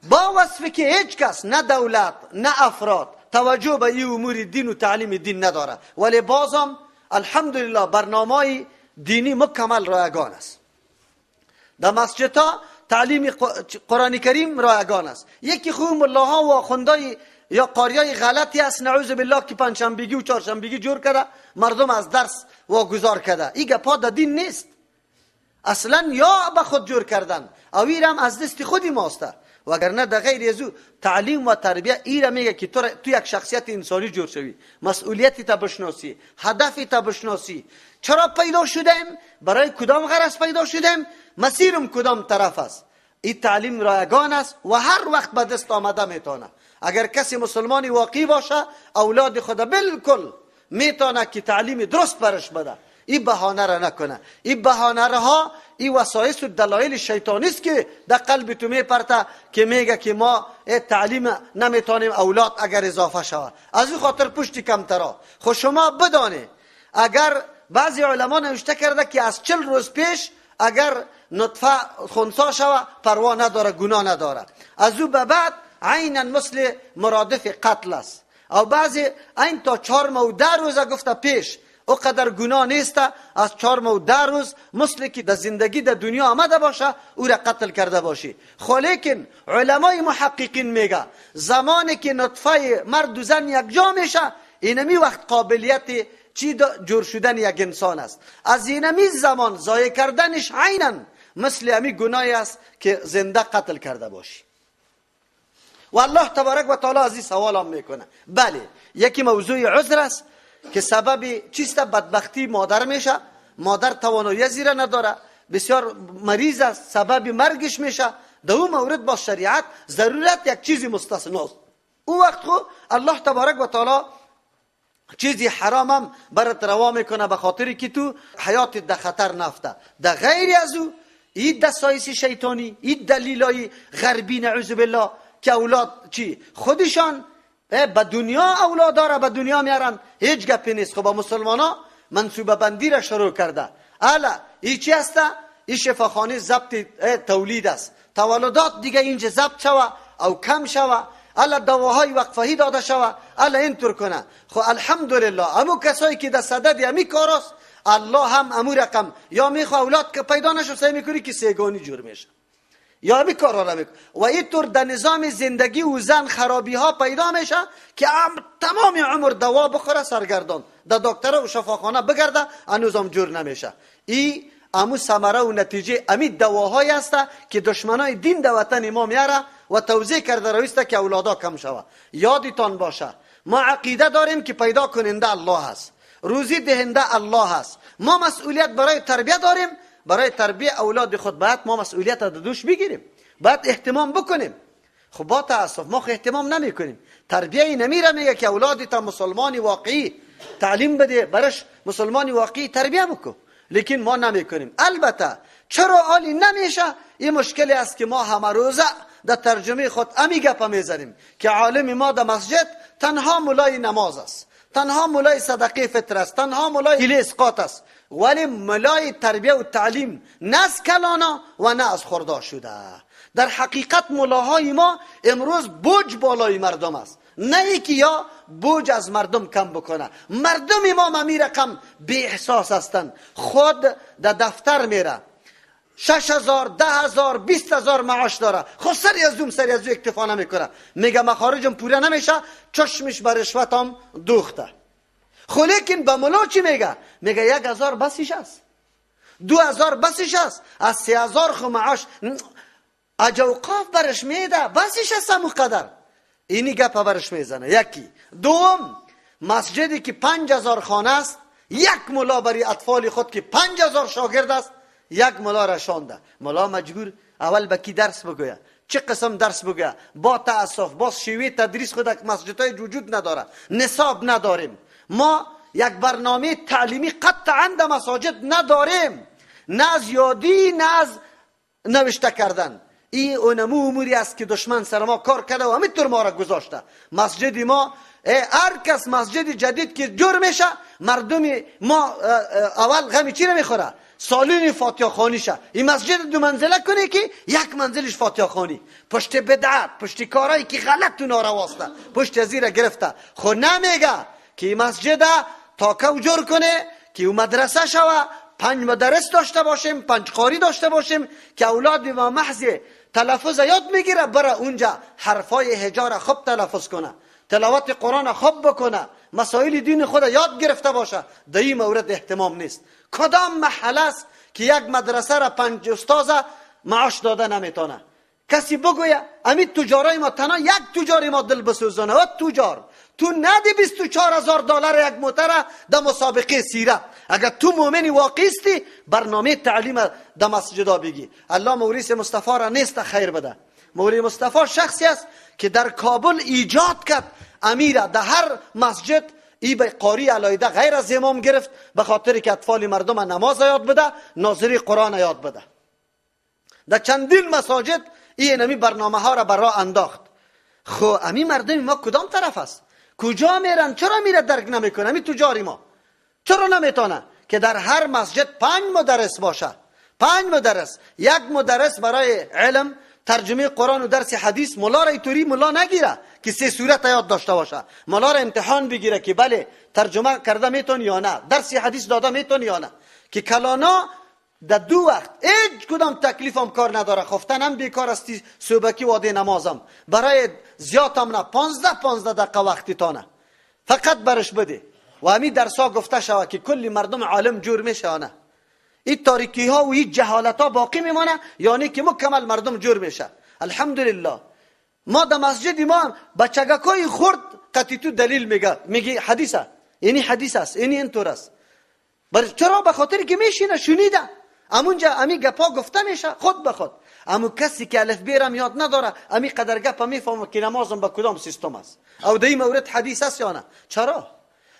با وصفی که هیچ کس، نه دولت نه افراد، توجه به این امور دین و تعلیم دین نداره، ولی بازم الحمدلله برنامه دینی مکمل رایگان است. در مسجد ها تعلیم قرآن کریم رایگان است. یکی خوب ملاها و آخوندای یا قاریای غلطی است نعوذ بالله که پنجشنبگی و چهارشنبگی جور کرده مردم از درس واگذار کرده. این گپا در دین نیست اصلا، یا به خود جور کردن او ایرم از دست خودی ماسته. وگرنه در غیر ازو تعلیم و تربیه ایره میگه که تو یک شخصیت انسانی جور شوی، مسئولیتی تا بشناسی، هدفی تا بشناسی، چرا پیدا شدیم، برای کدام غرض پیدا شدیم، مسیرم کدام طرف است. این تعلیم رایگان است و هر وقت به دست آمده میتونه. اگر کسی مسلمانی واقعی باشه اولاد خود بالکل میتونه که تعلیم درست برش بده. این بهانه را نکنه. این بهانه ها این وسایس و دلایل شیطانی است که در قلب تو میپرته که میگه که ما تعلیم نمیتونیم اولاد اگر اضافه شود. از این خاطر پشتی کمترا. خود شما بدانه اگر بعضی علما نوشته کرده که از 40 روز پیش اگر نطفه خنثی شود پروا نداره، گناه نداره. از او به بعد عینا مثل مرادف قتل است. او بعضی این تا 4 ماه و 10 روز گفته پیش او قدر گناه نیست. از 4 ماه و 10 روز مثل که در زندگی در دنیا آمده باشه او را قتل کرده باشی. لیکن علمای محققین میگه زمانی که نطفه مرد و زن یک جا میشه اینمی وقت قابلیت جور شدن یک انسان است. از اینمی زمان ضایع کردنش عینا مثل همی گناهی است که زنده قتل کرده باشی. و الله تبارک و تعالی از این سوال هم میکنه. بله یکی موضوع عذر است که سبب چیست؟ بدبختی مادر میشه. مادر توانایی زیرا نداره، بسیار مریض است، سبب مرگش میشه. در اون مورد با شریعت ضرورت یک چیزی مستثناست. اون وقت خو الله تبارک و تعالی چیزی حرام هم برات روا میکنه به خاطری که تو حیات در خطر نفته. در غیر از او این دسایس شیطانی، این دلیلای غربی نعوذ بالله که اولاد چی خودشان به دنیا اولاد داره به دنیا میارن، هیچ گپی نیست. خب با مسلمانا منصوبه بندی را شروع کرده. الا این چی است؟ این شفاخانه ضبط تولید است. تولدات دیگه اینجا ضبط شوه او کم شوه، الا دواهای وقفه‌ای داده شوه، الا اینطور کنه. خب الحمدلله امو کسایی که در صدد امی کاراست الله هم امو رقم یا میخوا اولاد که پیدا نشو سعی میکنی که سیگانی جور میشه. یا همین کارا را میکنه و اینطور در نظام زندگی و زن خرابی ها پیدا میشه که تمام عمر دوا بخوره سرگردان در دکتر و شفاخانه بگرده هنوزم جور نمیشه. این امو ثمره و نتیجه امید دواهایی است که دشمنای دین در وطن ما میاره و توزیع کرده رویسته که اولادا کم شوه. یادتان باشه ما عقیده داریم که پیدا کننده الله هست، روزی دهنده الله هست. ما مسئولیت برای تربیت داریم، برای تربیت اولاد خود باید ما مسئولیت از دوش بگیریم، باید اهتمام بکنیم. خب با تاسف ما خود اهتمام نمی کنیم. تربیه نمیره میگه که اولادت مسلمانی واقعی تعلیم بده، برش مسلمانی واقعی تربیه بکن، لیکن ما نمی کنیم. البته چرا عالی نمیشه؟ این مشکلی است که ما همه روزه در ترجمه خود امی گپ میزنیم که عالم ما در مسجد تنها مولای نماز است، تنها مولای صدقه فطر است، تنها مولای گیل اسقاط است، ولی مولای تربیه و تعلیم نه از کلانا و نه از خردار شده. در حقیقت مولاهای ما امروز بوج بالای مردم است، نه ایکی یا بوج از مردم کم بکنه. مردم ما می رقم بی احساس هستند. خود در دفتر میره 6,000 10,000 20,000 معاش داره، خود سری از او اکتفا نمیکنه، میگه مخارجم پوره نمیشه، چشمش بر رشوتم دوخته. خب لیکن به مولا چی میگه؟ میگه 1,000 بسیش است، 2,000 بسیش است، از 3,000 خو معاش اجوقاف برش میده، بسیش است همون قدر. اینی گپ برش میزنه. یکی. دوم، مسجدی که 5,000 خانه است، یک مولا برای اطفال خود که 5,000 شاگرد است یک مولا رشانده. مولا مجبور اول به کی درس بگوید، چه قسم درس بگوید. با تاسف باز شیوه تدریس خود که مسجدهای وجود نداره، نصاب نداریم، ما یک برنامه تعلیمی قطعا در مساجد نداریم، نه از یادی نه از نوشته کردن. این اونمو اموری است که دشمن سر ما کار کرده و همینطور ما را گذاشته. مسجد ما هر کس مسجد جدید که جور میشه، مردم ما اول غمی چی رو میخوره؟ سالون فاتحه خوانی شه. این مسجد 2 منزله کنه که 1 منزلش فاتحه خوانی، پشت بدعت، پشت کارهایی که غلط و نارواسته پشت زیر گرفته. خود نمیگه که این مسجد تا که جور کنه که اون مدرسه شوه، 5 مدرس داشته باشیم، 5 قاری داشته باشیم که اولاد ما محض تلفظ یاد میگیره بره اونجا حرفای هجا خوب تلفظ کنه، تلاوت قرآن خوب بکنه، مسائل دین خود یاد گرفته باشه. در این مورد اهتمام نیست. کدام محل است که یک مدرسه را 5 استاد معاش داده نمیتونه؟ کسی بگویه امی تجارای ما تنها یک تجاری ما دل بسوزانه و تجار تو ندی 24,000 دلار یک موتر در مسابقه سیرت. اگر تو مؤمنی واقعی استی برنامه تعلیم در مسجدا بگی. الله مولوی مصطفی را نیست خیر بده. مولوی مصطفی شخصی است که در کابل ایجاد کرد امیر در هر مسجد ای به قاری علایده غیر از امام گرفت به خاطر که اطفال مردم نماز یاد بده، ناظری قرآن یاد بده. در چندین مساجد این امی برنامه ها را برای انداخت. خب امی مردم ما کدام طرف است؟ کجا میرن؟ چرا میره درک نمیکنه؟ امی تجاری ما چرا نمیتونه که در هر مسجد 5 مدرس باشه؟ 5 مدرس، 1 مدرس برای علم، ترجمه قرآن و درس حدیث. مولا را اینطوری مولا نگیره که 3 سورت یاد داشته باشه. مولا را امتحان بگیره که بله ترجمه کرده میتون یا نه، درس حدیث داده میتون یا نه. که کلانا در 2 وقت هیچ کدام تکلیفم کار نداره، خفتن هم بیکار استی، صبحکی وادی نمازم برای زیادم نه 15 دقیقه وقتی تانه فقط برش بده و همین درسا گفته شود که کلی مردم عالم جور میشه. نه این تاریکی ها و این جهالت ها باقی میمانه، یعنی که مکمل مردم جور میشه. الحمدلله ما در مسجد ما بچگکای خورد قطعی تو دلیل میگی حدیثه، یعنی حدیث است، یعنی اینطور است. چرا؟ به خاطر که میشینه شنیده امونجا امی گپا گفته میشه خود به خود. اما کسی که الف بیرم یاد نداره امی قدر گپا میفهمه که نمازم با کدام سیستم است او در این مورد حدیث است یا نه. چرا؟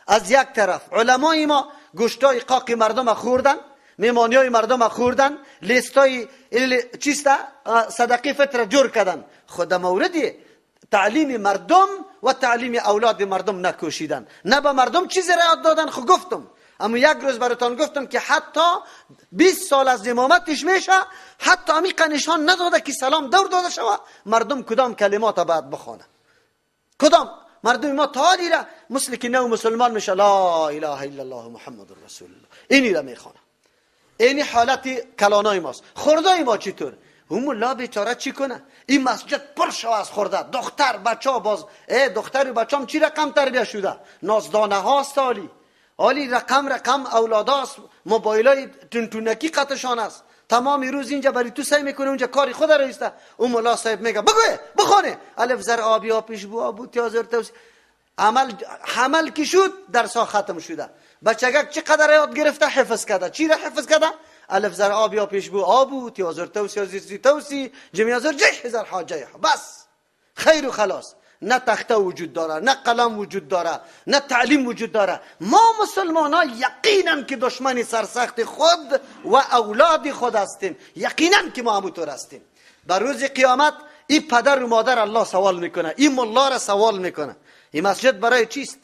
از یک طرف علمای ما گوشتای قاقی مردم خوردن، میمانی های مردم خوردن، لیستای چیسته صدقه فطر جور کردن. خود مورد تعلیم مردم و تعلیم اولاد مردم نکوشیدن، نه به مردم چیزی را یاد دادن. خود گفتم اما یک روز براتان گفتم که حتی 20 سال از امامتش میشه حتی عمیقا نشان نداده که سلام دور داده شود مردم کدام کلمات باید بخونه. کدام مردم ما تالی را مثل که نو مسلمان میشه لا اله الا الله محمد رسول الله اینی را میخونه. اینی حالت کلانای ماست. خوردای ما چطور؟ اون ملا بیچاره چی کنه؟ این مسجد پر شو از خورده، دختر بچه ها باز دختر و بچه هم چی رقم تربیه شده؟ نازدانه هاست. عالی رقم اولاداست، موبایل های تونتونکی قطشان است، تمام روز اینجا برای تو سعی میکنه اونجا کاری خود را ایسته. اون ملا صاحب میگه بگوه بخونه الف زر آبی پیش بو آبو تیازر توسی عمل کی شد درس ها ختم شده. بچگک چقدر یاد گرفته حفظ کرده. چی را حفظ کرده؟ الف زر آبی پیش بو آبو تیازر توسی زیزی توسی جمیازر جیح زر حاجه. بس خیر و خلاص. نه تخته وجود داره، نه قلم وجود داره، نه تعلیم وجود داره. ما مسلمان ها یقینا که دشمن سرسخت خود و اولاد خود هستیم. یقینا که ما همونطور هستیم. در روز قیامت این پدر و مادر الله سوال میکنه، این ملا را سوال میکنه. این مسجد برای چیست؟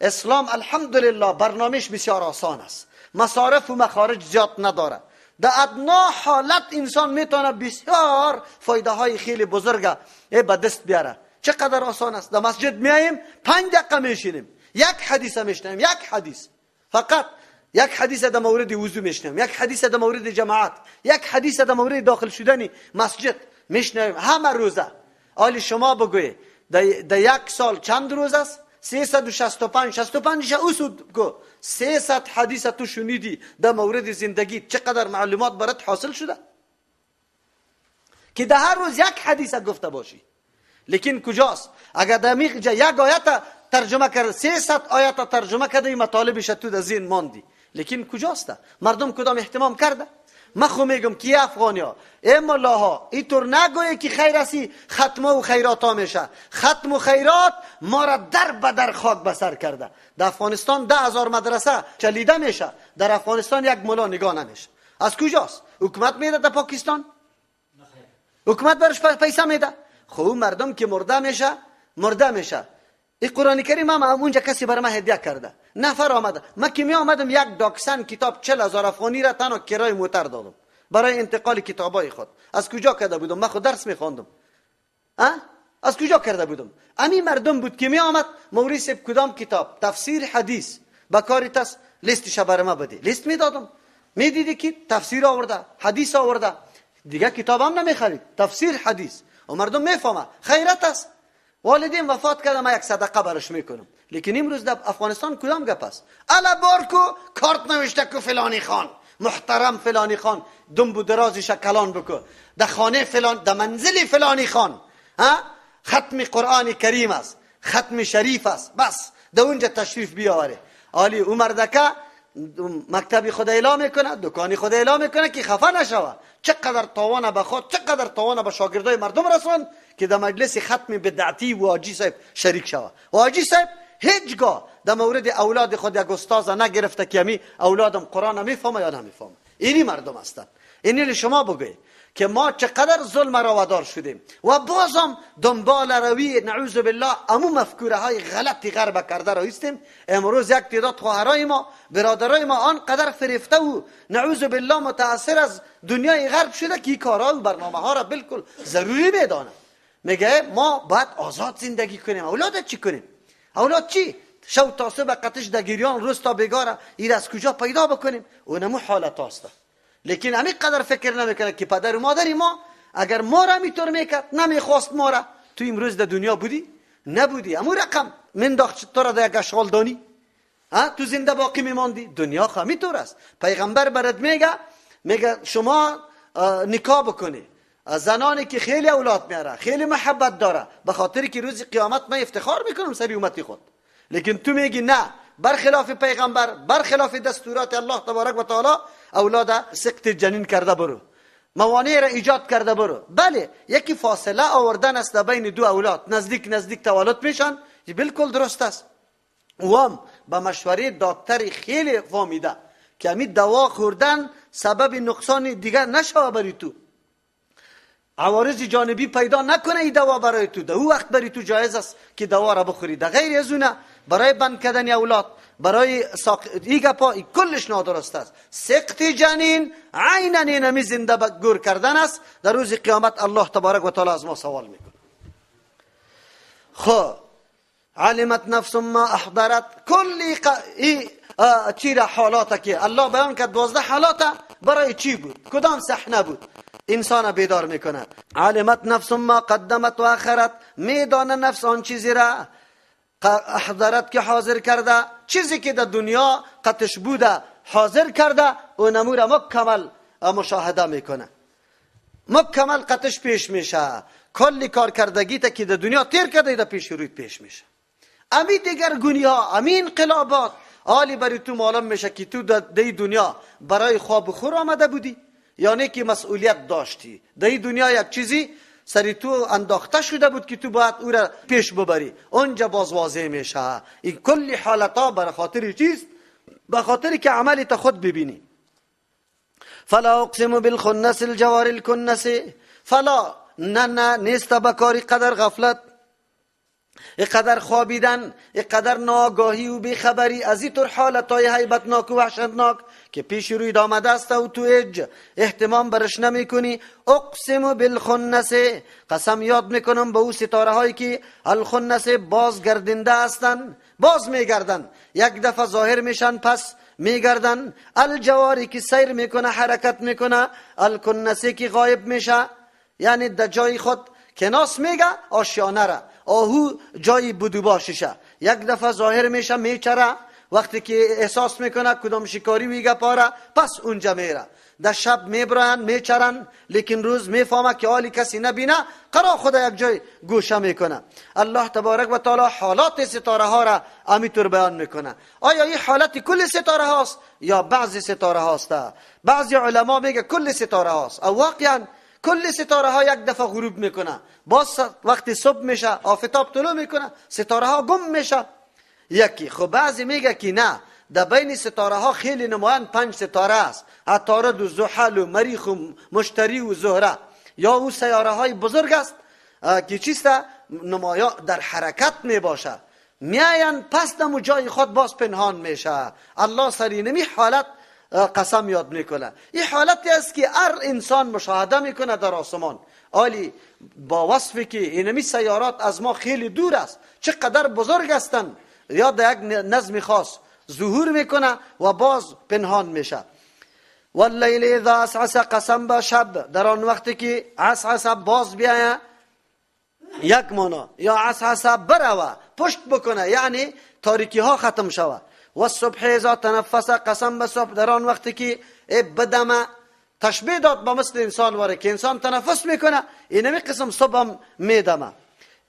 اسلام الحمدلله برنامهش بسیار آسان است، مصارف و مخارج زیاد نداره. در ادنا حالت انسان میتونه بسیار فایده های خیلی بزرگ به دست بیاره. چقدر آسان است. در مسجد میاییم 5 دقیقه میشینیم، یک حدیث میشنویم، یک حدیث فقط، یک حدیث در مورد وضو میشنویم، یک حدیث در مورد جماعت، یک حدیث در مورد داخل شدن مسجد میشنویم همه روزه. حالی شما بگویید در یک سال چند روز است؟ 365 اصود کو 300 حدیث تو شنیدی در مورد زندگی، چقدر معلومات برات حاصل شده که در هر روز یک حدیث گفته باشی. لیکن کجاست؟ اگر دمیق جا یک آیت ترجمه کرد، 300 آیت ترجمه کرده، این مطالبش تو در ذهن ماندی. لیکن کجاست؟ مردم کدام اهتمام کرده؟ من خو میگم که افغانی ها ای ملاها اینطور نگویه که خیر اسی ختمه و خیرات ها میشه. ختم و خیرات ما را در بدر خاک بسر کرده. در افغانستان 10,000 مدرسه چلیده میشه، در افغانستان یک ملا نگاه نمیشه. از کجاست؟ حکومت میده در پاکستان؟ حکومت برش پیسه میده؟ خب مردم که مرده میشه. این قرآن کریم هم اونجا کسی برای من هدیه کرده، نفر آمده. من که می آمدم یک داکسن کتاب 40,000 افغانی را تنها کرای موتر دادم برای انتقال کتابای خود. از کجا کرده بودم؟ من خود درس میخواندم. از کجا کرده بودم؟ امی مردم بود که می آمد مولوی صاحب کدام کتاب تفسیر حدیث بکاریت است، لیستش برای من بده. لیست میدادم، میدیدی که تفسیر آورده، حدیث آورده، دیگه کتابم نمیخرید، تفسیر حدیث. و مردم میفهمه خیرت است. والدین وفات کرده، من یک صدقه برش میکنم. لیکن امروز در افغانستان کدام گپ است؟ الا بارکو کارت نوشته کو فلانی خان محترم، فلانی خان دنب و درازش کلان بکو، در خانه فلان، در منزل فلانی خان ختم قرآن کریم است، ختم شریف است. بس در اونجا تشریف بیاوره. عالی او مردکه مکتبی خود اعلام میکنه، دکانی خود اعلام میکنه که خفه نشوه. چقدر تاوان به خود، چقدر تاوان به شاگردای مردم رسوند که در مجلس ختم بدعتی و حاجی صاحب شریک شوه. و حاجی صاحب هیچگاه در مورد اولاد خود یک استاد نگرفته که می اولادم قرآن میفهمه یا نمیفهمه. اینی مردم هستند. اینی شما بگوید که ما چقدر ظلم روادار شدیم و بازم دنبال روی نعوذ بالله امو مفکوره های غلطی غرب کرده رایستیم. امروز یک تعداد خواهرای ما، برادرای ما آنقدر فریفته و نعوذ بالله متاثر از دنیای غرب شده که این کارها و برنامه ها را بالکل ضروری میدانه. میگه ما باید آزاد زندگی کنیم. اولاد چی کنیم؟ اولاد چی؟ شو تا صبح قطش در گریان، روز تا بگاره، این از کجا پیدا بکنیم؟ اونمو حالت هاست. لیکن همین قدر فکر نمیکنه که پدر و مادری ما اگر ما را میطور میکرد، نمیخواست ما را، تو امروز در دنیا بودی؟ نبودی. همون رقم منداخت تو را در یک اشغال دانی، تو زنده باقی میماندی. دنیا همینطور است. پیغمبر برات میگه شما نکاح بکنی. زنانی که خیلی اولاد میاره، خیلی محبت داره، به خاطر که روز قیامت من افتخار میکنم سری امتی خود. لیکن تو میگی نه، برخلاف پیغمبر، برخلاف دستورات الله تبارک و تعالی، اولاد سقط جنین کرده برو، موانع را ایجاد کرده برو. بله یکی فاصله آوردن است بین دو اولاد، نزدیک تولد میشن، بالکل درست است. وام با مشوره دکتر خیلی فهمیده که همین دوا خوردن سبب نقصان دیگر نشه برای تو، عوارض جانبی پیدا نکنه این دوا برای تو. در او وقت برای تو جایز است که دوا را بخوری. در غیر از اونه برای بند کردن اولاد، برای این گپا کلش نادرست است. سقط جنین عیناً اینمی زنده گور کردن است. در روز قیامت الله تبارک و تعالی از ما سوال میکنه. خب علمت نفس ما احضرت، کلی چی را حالاته که الله بیان کرد 12 حالاته برای چی بود، کدام صحنه بود. انسان بیدار میکنه. علمت نفس ما قدمت و اخرت، میدانه نفس آن چیزی را احضرت که حاضر کرده، چیزی که در دنیا قطش بوده حاضر کرده و نمور مکمل مشاهده میکنه، مکمل قطش پیش میشه. کلی کار کردگی تا که در دنیا تیر کرده در پیش روی پیش میشه. امی دیگر گناه، امی انقلابات حالی برای تو معلوم میشه که تو در دنیا برای خواب خور آمده بودی، یعنی که مسئولیت داشتی. در دنیا یک چیزی سری تو انداخته شده بود که تو باید او را پیش ببری، اونجا باز واضح میشه. این کلی حالتا برای خاطر چیست؟ به خاطر که عملی تا خود ببینی. فلا اقسم بالخنس الجوار الکنس، فلا نه نیست بکاری قدر غفلت، قدر خوابیدن، قدر ناگاهی و بیخبری از این طور حالتهای هیبتناک و وحشتناک که پیش روی آمده است و تو اهتمام برش نمی کنی. اقسم بالخنس، قسم یاد میکنم به او ستاره هایی که الخنس بازگردنده هستند، باز میگردن، یک دفعه ظاهر میشن پس میگردن. الجواری که سیر میکنه، حرکت میکنه، الکنسی که غایب میشه، یعنی در جای خود کناس میگه آشیانه را، آهو جای بدو باششه، یک دفعه ظاهر میشه میچره، وقتی که احساس میکنه کدام شکاری میگه پاره پس اونجا میره. در شب میبرن میچرن، لیکن روز میفهمه که حالی کسی نبینه، قرار خدا یک جای گوشه میکنه. الله تبارک و تعالی حالات ستاره ها را امیطور بیان میکنه. آیا این حالت کل ستاره هاست یا بعضی ستاره هاست؟ بعضی علما میگه کل ستاره هاست. او واقعا کل ستاره ها یک دفعه غروب میکنه، باز وقتی صبح میشه آفتاب طلوع میکنه، ستاره ها گم میشه. یکی خب بعضی میگه که نه، در بین ستاره ها خیلی نمایان 5 ستاره است، عطارد و زحل و مریخ و مشتری و زهره، یا او سیاره های بزرگ است که چیست نمایان در حرکت میباشه، میاین پس دم جای خود باز پنهان میشه. الله سری نمی حالت قسم یاد میکنه. این حالتی است که هر انسان مشاهده میکنه در آسمان، عالی با وصفی که اینمی سیارات از ما خیلی دور است، چقدر بزرگ هستند، یا در یک نظم خاص ظهور میکنه و باز پنهان میشه. واللیل اذا عسعس، قسم به شب در آن وقتی که عسعس باز بیاید، یک مانا یا عسعس بروه پشت بکنه، یعنی تاریکی ها ختم شوه. و الصبح اذا تنفس، قسم به صبح در آن وقتی که بدمه، تشبیه داد با مثل انسان واره که انسان تنفس میکنه، اینمی قسم صبح هم میدمه.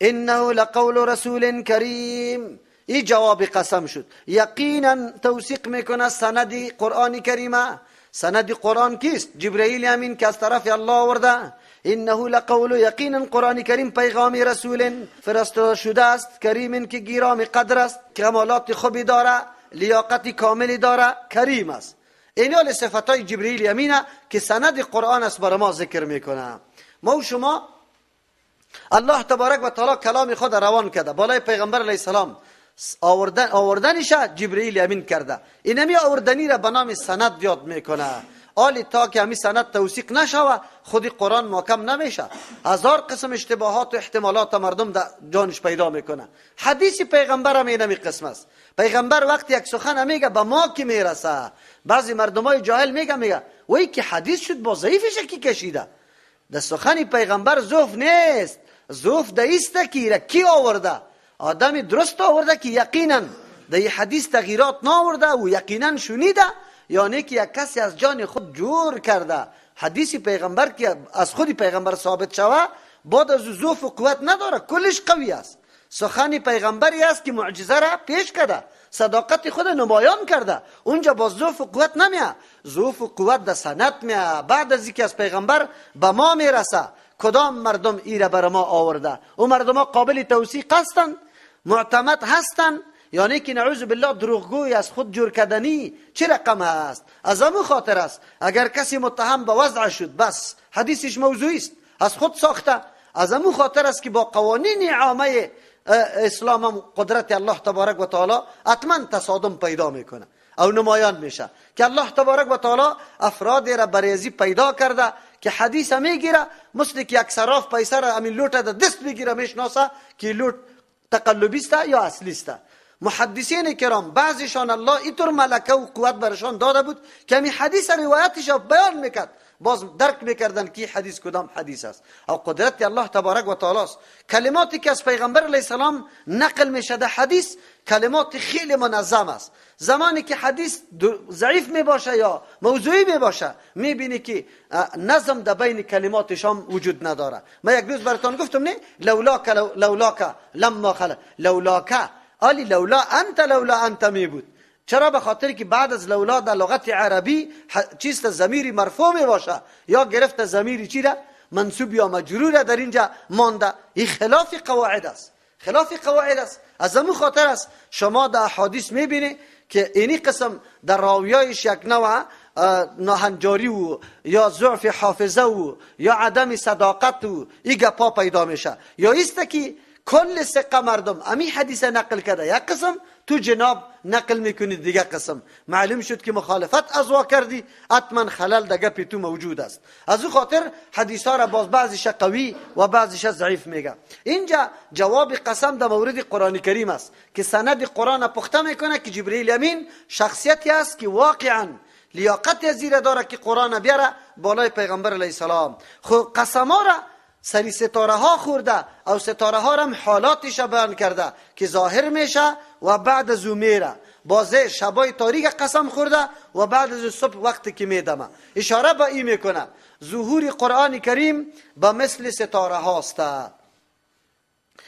انه لقول رسول کریم، این جواب قسم شد. یقینا توثیق میکنه سند قرآن کریمه. سند قرآن کیست؟ جبرئیل امین که از طرف الله آورده. انه لقول، یقینا قرآن کریم پیغام رسول فرستاده شده است، کریم که گرامی قدر است، کمالات خوبی داره، لیاقت کاملی داره، کریم است. این صفتای جبرئیل امینه که سند قرآن است برای ما ذکر میکنه. ما و شما الله تبارک و تعالی کلام خود روان کرده، بالای پیغمبر علیه السلام آوردنش جبرئیل امین کرده. اینمی آوردنی را به نام سند یاد میکنه. آلی تا که همی سند توثیق نشوه خودی قرآن محکم نمیشه، هزار قسم اشتباهات و احتمالات مردم در جانش پیدا میکنه. حدیث پیغمبر هم اینمی قسم است. پیغمبر وقتی یک سخن میگه به ما که میرسه، بعضی مردمای جاهل میگه وای که حدیث شد با ضعیفش کی کشیده. در سخن پیغمبر ضعف نیست، ضعف دایسته که کی آورده، آدمی درست آورده که یقینا در این حدیث تغییرات نآورده و یقینا شنیده، یعنی که یک کسی از جان خود جور کرده. حدیث پیغمبر که از خودی پیغمبر ثابت شوه بعد از ضعف و قوت نداره، کلش قوی است. سخن پیغمبری است که معجزه را پیش کرده، صداقت خود نمایان کرده، اونجا با ضعف و قوت نمیه. ضعف و قوت در سند میه بعد از اینکه از پیغمبر به ما میرسه. کدام مردم ایره بر ما آورده؟ او مردم قابل توثیق هستند، معتمد هستند، یعنی که نعوذ بالله دروغگوی از خود جور کردنی چه رقم است؟ از همون خاطر است اگر کسی متهم به وضع شد بس حدیثش موضوعی است، از خود ساخته. از همون خاطر است که با قوانین عامه اسلام هم قدرت الله تبارک و تعالی حتما تصادم پیدا میکنه او نمایان میشه که الله تبارک و تعالی افرادی را بریزی پیدا کرده که حدیث میگیره، مثل که یک صراف پیسه را همین لوٹ در دست بگیره میشناسه که لوٹ تقلبی است یا اصلی است. محدثین کرام بعضیشان الله اینطور ملکه و قوت برشان داده بود که همین حدیث روایتش بیان میکرد باز درک میکردن که حدیث کدام حدیث است. او قدرت الله تبارک و تعالی است. کلماتی که از پیغمبر علیه السلام نقل میشه در حدیث کلمات خیلی منظم است. زمانی که حدیث ضعیف می باشه یا موضوعی می باشه میبینی که نظم در بین کلماتش هم وجود نداره. من یک روز براتون گفتم نه لولاک لما خلق لولاک علی لولا انت می بود. چرا؟ به خاطر که بعد از لولا در لغت عربی چیست ضمیری مرفوع می باشه یا گرفت ضمیری چی را منصوب یا مجرور در اینجا مانده. این خلاف قواعد است، خلاف قواعد است. از همون خاطر است شما در احادیث میبینی که اینی قسم در راویایش یک نوع ناهنجاری و یا ضعف حافظه و یا عدم صداقت و این گپا پیدا میشه. یا ایست که کل ثقه مردم امی حدیث نقل کرده یک قسم، تو جناب نقل میکنید دیگه قسم. معلوم شد که مخالفت از وا کردی، حتما خلل در گپ تو موجود است. از او خاطر حدیث ها را باز بعضیش قوی و بعضیش ضعیف میگه. اینجا جواب قسم در مورد قرآن کریم است که سند قرآن پخته میکنه که جبرئیل امین شخصیتی است که واقعا لیاقت زیر داره که قرآن بیاره بالای پیغمبر علیه السلام. خب قسم ها را سری ستاره ها خورده او ستاره ها هم حالاتش بیان کرده که ظاهر میشه و بعد از او میره. بازه شبای تاریک قسم خورده و بعد از صبح وقتی که میدمه. اشاره به این میکنه ظهور قرآن کریم به مثل ستاره هاست.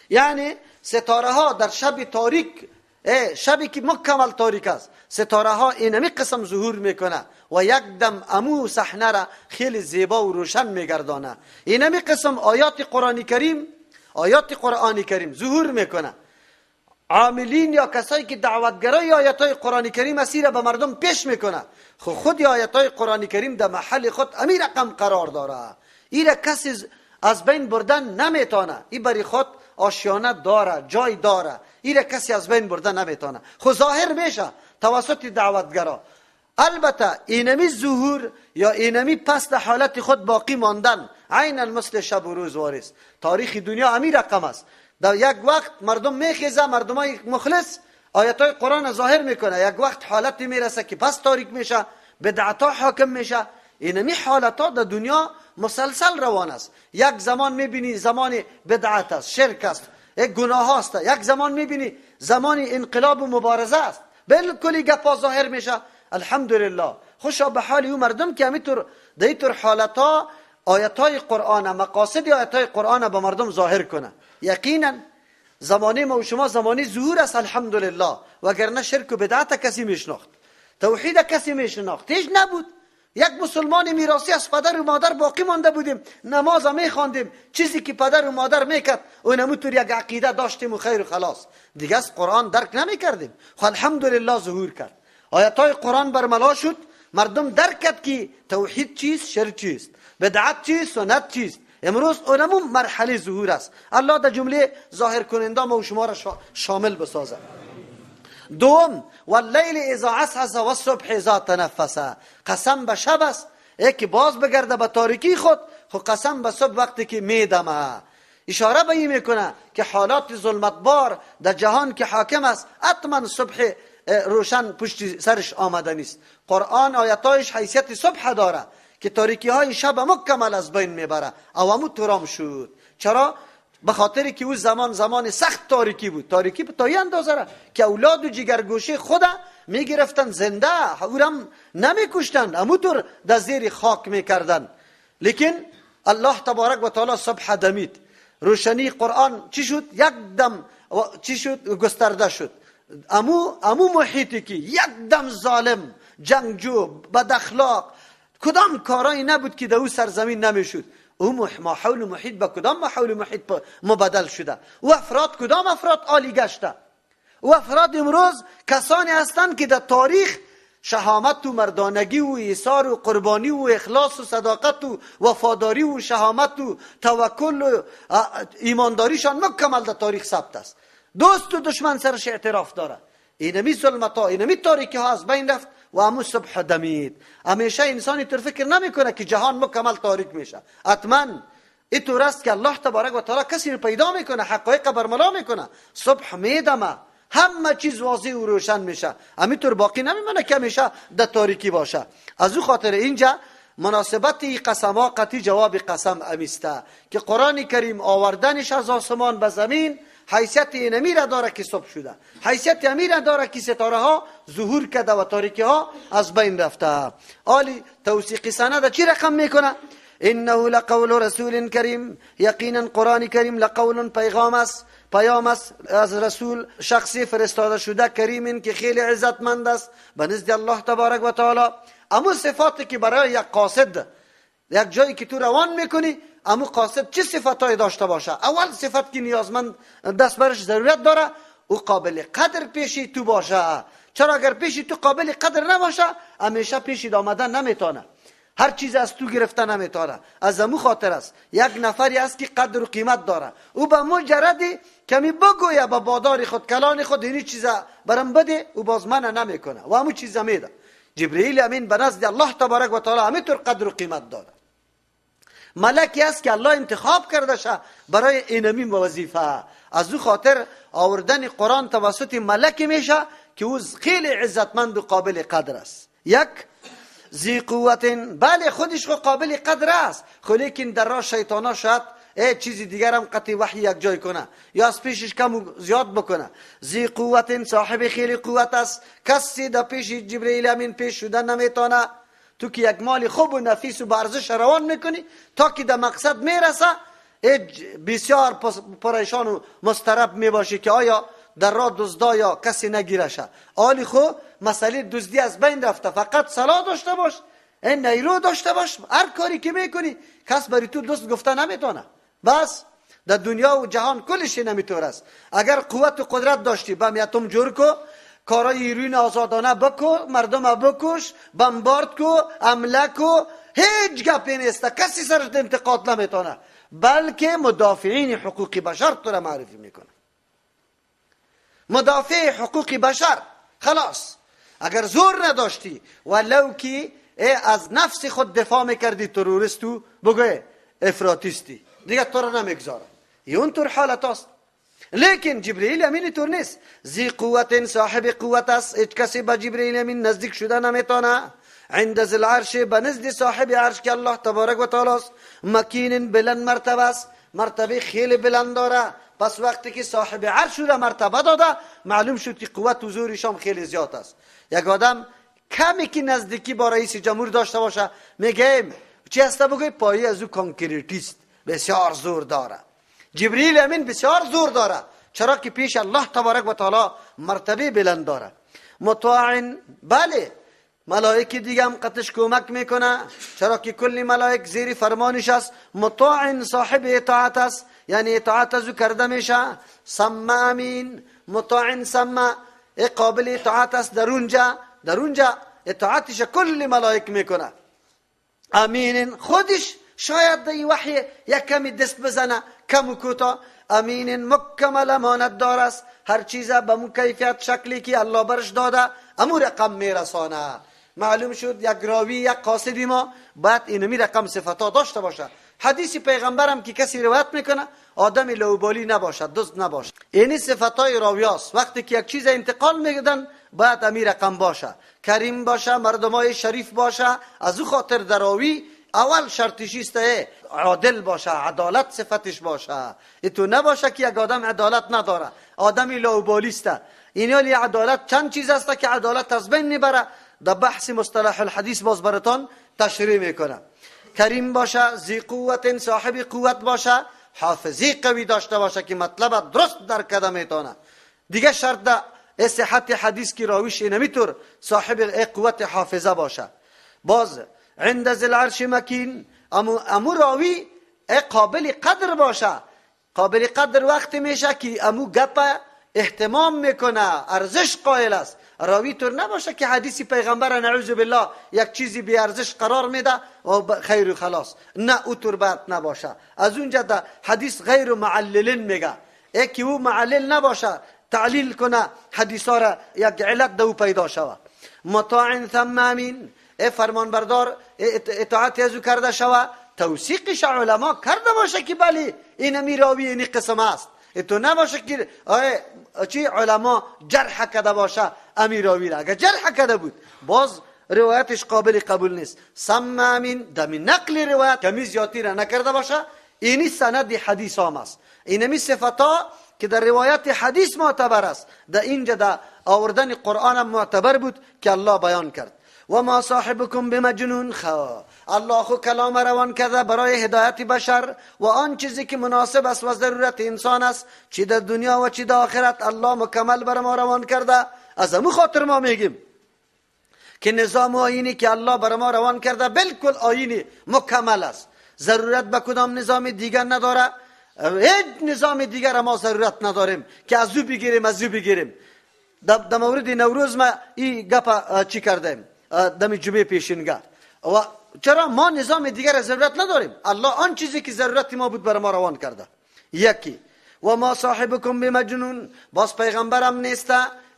یعنی ستاره ها در شب تاریک، شبی که مکمل تاریک است، ستاره ها اینمی قسم ظهور میکنه و یک دم امو صحنه را خیلی زیبا و روشن میگردانه. اینمی قسم آیات قرآن کریم ظهور میکنه. عاملین یا کسایی که دعوتگرای آیاتای قرآن کریم اسیر به مردم پیش میکنه، خود آیاتای قرآن کریم در محل خود امی رقم قرار داره. این کسی از بین بردن نمیتونه. این بری خود آشیانه داره، جای داره. این کسی از بین بردن نمیتونه. خود ظاهر میشه توسط دعوتگرا. البته اینمی ظهور یا اینمی پس در حالت خود باقی ماندن عین مثل شب و روز وارث. تاریخ دنیا امی رقم است. در یک وقت مردم میخیزه، مردمای مخلص آیاتای قرآن ظاهر میکنه، یک وقت حالتی میرسه که پس تاریک میشه، بدعتا حاکم میشه. اینمی حالتا در دنیا مسلسل روان است. یک زمان میبینی زمان بدعت است، شرک است، یک گناه است. یک زمان میبینی زمان انقلاب و مبارزه است، بالکل گپا ظاهر میشه. الحمدلله خوشا به حال او مردم که همینطور در اینطور حالتا آیاتای قرآن، مقاصد آیاتای قرآن به مردم ظاهر کنه. یقینا زمانه ما و شما زمانه ظهور است الحمدلله. وگرنه شرک و بدعت کسی میشناخت، توحید کسی میشناخت هیچ نبود. یک مسلمان میراثی از پدر و مادر باقی مانده بودیم، نماز میخواندیم، چیزی که پدر و مادر میکرد اونموتور یک عقیده داشتیم و خیر و خلاص دیگه. از قرآن درک نمیکردیم. خب الحمدلله ظهور کرد، آیاتای قرآن برملا شد، مردم درک کرد که توحید چیست، شرک چیست، بدعت چیست، سنت چیست. امروز اونمون مرحله ظهور است. الله در جمله ظاهر کننده ما و شما را شامل بسازه. دوم واللیل اذا عسعس و الصبح اذا تنفس. قسم به شب است که باز بگرده به تاریکی خود، خب قسم به صبح وقتی که میدمه. اشاره به این میکنه که حالات ظلمت بار در جهان که حاکم است حتما صبح روشن پشت سرش آمده نیست. قرآن آیاتایش حیثیت صبح داره که تاریکی های شب مکمل از بین میبره. اوامو ترام شد. چرا؟ به خاطر که او زمان سخت تاریکی بود. تاریکی به تایی اندازه را که اولاد و جگرگوشه خدا میگرفتن زنده، اورم نمیکشتن، همونطور در زیر خاک میکردن. لیکن الله تبارک و تعالی صبح دمید، روشنی قرآن چی شد؟ یک دم چی شد؟ گسترده شد. امو محیطی که یک دم ظالم، جنگجو، بد اخلاق، کدام کارایی نبود که در او سرزمین نمیشد. او ماحول محیط به کدام ماحول محیط مبدل شده. و افراد کدام افراد عالی گشته. و افراد امروز کسانی هستند که در تاریخ شهامت و مردانگی و ایثار و قربانی و اخلاص و صداقت و وفاداری و شهامت و توکل و ایمانداریشان مکمل در تاریخ ثبت است. دوست و دشمن سرش اعتراف داره. اینمی ظلمتا، اینمی تاریکی ها از بین رفت و امو صبح دمید. همیشه انسانی تر فکر نمیکنه که جهان مکمل تاریک میشه. حتما اینطور است که الله تبارک و تعالی کسی رو پیدا میکنه، حقایق برملا میکنه، صبح میدمه، همه چیز واضح و روشن میشه. همینطور باقی نمیمونه که همیشه در تاریکی باشه. از او خاطر اینجا مناسبت قسم ها قطعی جواب قسم امیسته که قرآن کریم آوردنش از آسمان به زمین حیثیت اینمی را داره که صبح شده، حیثیت امی را داره که ستاره ها ظهور کرده و تاریکی ها از بین رفته. آلی توثیق سند چی رقم میکنه؟ انه لقول رسول کریم، یقینا قرآن کریم لقول پیغام است، پیام است از رسول شخصی فرستاده شده کریم که خیلی عزتمند است به نزد الله تبارک و تعالی. اما صفاتی که برای یک قاصد یک جایی که تو روان میکنی، اما قاصد چه صفاتایی داشته باشه؟ اول صفت که نیازمند دست برش ضرورت داره او قابل قدر پیشی تو باشه. چرا اگر پیشی تو قابل قدر نباشه همیشه پیشی آمدن نمیتونه، هر چیز از تو گرفته نمیتونه. از امو خاطر است یک نفری است که قدر و قیمت داره، او به مجردی کمی بگویه به بادار خود کلان خود اینی چیزا برام بده او باز منع نمیکنه و همون چیزا میده. جبرئیل امین به نزد الله تبارک و تعالی همینطور قدر و قیمت داره. ملکی است که الله انتخاب کرده شه برای اینمی وظیفه. از او خاطر آوردن قرآن توسط ملکی میشه که او خیلی عزتمند و قابل قدر است. یک ذی قوت، بله خودش قابل قدر است، خو لیکن در راه شیطانا شاید چیزی دیگر هم قطعی وحی یک جای کنه یا از پیشش کم زیاد بکنه. ذی قوت، صاحب خیلی قوت است، کسی در پیش جبرئیل امین پیش شدن نمیتونه. تو که یک مال خوب و نفیس و با ارزش روان میکنی تا که در مقصد میرسه بسیار پریشان و مضطرب میباشی که آیا در راه دزدا یا کسی نگیرشه. آلی خو مسئله دزدی از بین رفته، فقط صلاح داشته باش، نیرو داشته باش، هر کاری که میکنی کس بری تو دزد گفته نمیتونه. بس در دنیا و جهان کلش نمیطور است. اگر قوت و قدرت داشتی بمیتم جور کو، کارای ایرون آزادانه بکو، مردم بکش، بمبارد کو، حمله کو، هیچ گپی نیست، کسی سرش انتقاد نمیتونه، بلکه مدافعین حقوق بشر تو را معرفی میکنه. مدافع حقوق بشر خلاص. اگر زور نداشتی ولو که از نفس خود دفاع میکردی تروریستو بگوی افراطیستی دیگه تو را نمیگذارم، اون طور حالت است. لیکن جبرئیل امین طور نیست. ذی قوت، صاحب قوت است، هیچ کسی با جبرئیل امین نزدیک شده نمیتونه. عند ذی العرش، به نزد صاحب عرش که الله تبارک و تعالی است. مکین، بلند مرتبه است، مرتبه خیلی بلند داره. پس وقتی که صاحب عرش را مرتبه داده معلوم شد که قوت و زورش هم خیلی زیاد است. یک آدم کمی که نزدیکی با رئیس جمهور داشته باشه میگه چی هست بگوی پایه از او کانکریتیست، بسیار زور داره. جبرئیل امین بسیار زور داره، چرا که پیش الله تبارک و تعالی مرتبه بلند داره. مطاع، بله ملائکه دیگه هم قطش کمک میکنه، چرا که کلی ملائک زیر فرمانش است. مطاع، صاحب اطاعت است، یعنی اطاعت از او کرده میشه. سمع، امین، مطاع سمع، قابل اطاعت است، در اونجا اطاعتش کل ملائک میکنه. امین، خودش شاید در وحی یک کمی دست بزنه کم و کوتا. امین، مکمل امانت دار است، هر چیز به مو کیفیت شکلی که الله برش داده امو رقم میرسانه. معلوم شد یک راوی، یک قاصدی ما باید اینمی رقم صفتا داشته باشه. حدیث پیغمبرم که کسی روایت میکنه آدم لوبالی نباشد، دزد نباشد. اینی صفتای راویاست. وقتی که یک چیز انتقال میدن باید امی رقم باشه، کریم باشه، مردمای شریف باشه. از او خاطر در راوی اول شرطیش است عادل باشه، عدالت صفتش باشه. تو نباشه که یک آدم عدالت نداره، آدمی لوبالی است. اینالی عدالت چند چیز است که عدالت از بین میبره. در بحث مصطلح الحدیث باز براتون تشریح میکنه. کریم باشه، ذی قوت، صاحب قوت باشه، حافظی قوی داشته باشه که مطلب درست درک کرده میتونه. دیگه شرط ده صحت حدیث کی راویش نمیطور صاحب قوت حافظه باشه. باز عند ذی العرش مکین، امو راوی قابل قدر باشه. قابل قدر وقت میشه که امو گپ اهتمام میکنه، ارزش قائل است. راوی طور نباشه که حدیث پیغمبر نعوذ بالله یک چیزی بی ارزش قرار میده و خیر و خلاص. نه، او طور باید نباشه. از اونجا ده حدیث غیر معللین میگه، که او معلل نباشه تعلیل کنه حدیثا را یک علت دو پیدا شود. مطاع ثم امین، فرمان بردار اطاعت ازو کرده شود. توثیقش علما کرده باشه که بله این راوی این قسم است. تو نباشه که چی علما جرح کرده باشه امی راوی را. اگر جرح کرده بود باز روایتش قابل قبول نیست. سمامین دمی نقل روایت کمی زیادی را نکرده باشه، اینی سند حدیث هم است. اینمی صفتا که در روایت حدیث معتبر است، در اینجا در آوردن قرآن هم معتبر بود که الله بیان کرد. و ما صاحبکم بمجنون. الله خو کلام روان کرده برای هدایت بشر و آن چیزی که مناسب است و ضرورت انسان است، چی در دنیا و چی در آخرت الله مکمل بر ما روان کرده. از همون خاطر ما میگیم که نظام و آیینی که الله بر ما روان کرده بالکل آیینی مکمل است، ضرورت به کدام نظام دیگر نداره. هیچ نظام دیگر ما ضرورت نداریم که از او بگیریم از او بگیریم. در مورد نوروز ما این گپ چی کردیم دم جمعه پیشینگاه. و چرا ما نظام دیگر ضرورت نداریم؟ الله آن چیزی که ضرورت ما بود بر ما روان کرده. یکی و ما صاحبکم بمجنون، باز پیغمبرم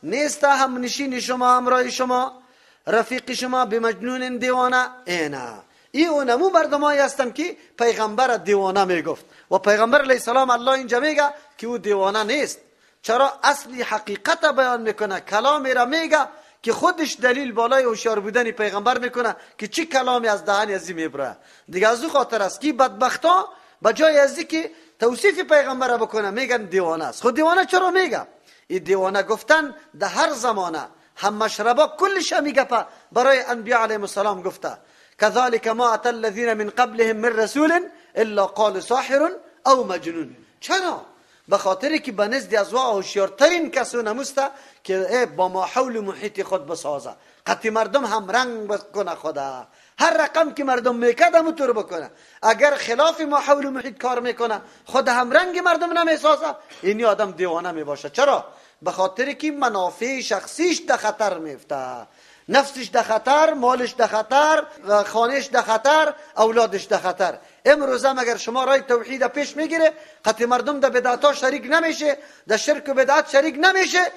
نیسته هم نشین شما، همراه شما، رفیق شما بمجنون دیوانه. اینا ای اونمو مردمایی هستن که پیغمبر دیوانه میگفت و پیغمبر علیه السلام الله اینجا میگه که او دیوانه نیست. چرا؟ اصلی حقیقت بیان میکنه، کلامی را میگه که خودش دلیل بالای هوشیار بودن پیغمبر میکنه که چی کلامی از دهن ازی میبره. دیگه از او خاطر است که بدبختا بجای ازی که توصیف پیغمبر بکنه میگن دیوانه است. خود دیوانه چرا میگه؟ این دیوانه گفتن در هر زمانه هم مشربا کلش میگه برای انبیاء علیهم السلام گفته كذلك ما اتى الذين من قبلهم من رسول الا قال ساحر او مجنون. چرا؟ به خاطری که به نزد از وا هوشیارترین کسو نموسته که با ما حول محیط خود بسازه، قطعی مردم هم رنگ بکنه خدا، هر رقم که مردم میکرد همونطور بکنه. اگر خلاف ما حول محیط کار میکنه خود هم رنگ مردم نمیسازه، اینی آدم دیوانه میباشه. چرا؟ به خاطری که منافع شخصیش در خطر میفته، نفسش در خطر، مالش در خطر، خانهش در خطر، اولادش در خطر. امروز هم اگر شما رای توحید پیش میگیره، قطعی مردم در بدعت‌ها شریک نمیشه، در شرک و بدعت شریک نمیشه،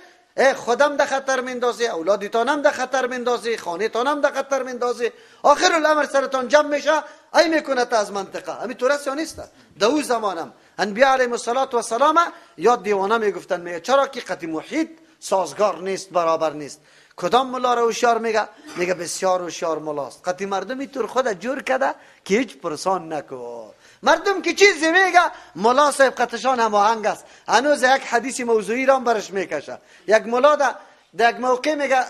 خودم در خطر میندازه، اولادتانم در خطر میندازه، خانه‌تانم در خطر میندازه، آخر الامر سرتان جمع میشه، ای میکنه تا از منطقه. همین طور است یا نیست؟ در اون زمانم انبیاء علیهم السلام یا دیوانه میگفتن. میگه چرا؟ که قطعی محیط سازگار نیست، برابر نیست. کدام ملا را هوشیار میگه؟ میگه بسیار هوشیار ملاست. قطعی مردم اینطور خود جور کرده که هیچ پرسان نکو. مردم که چیزی میگه ملا صاحب قطشان هماهنگ است. هنوز یک حدیث موضوعی را برش میکشه. یک ملا در یک موقع میگه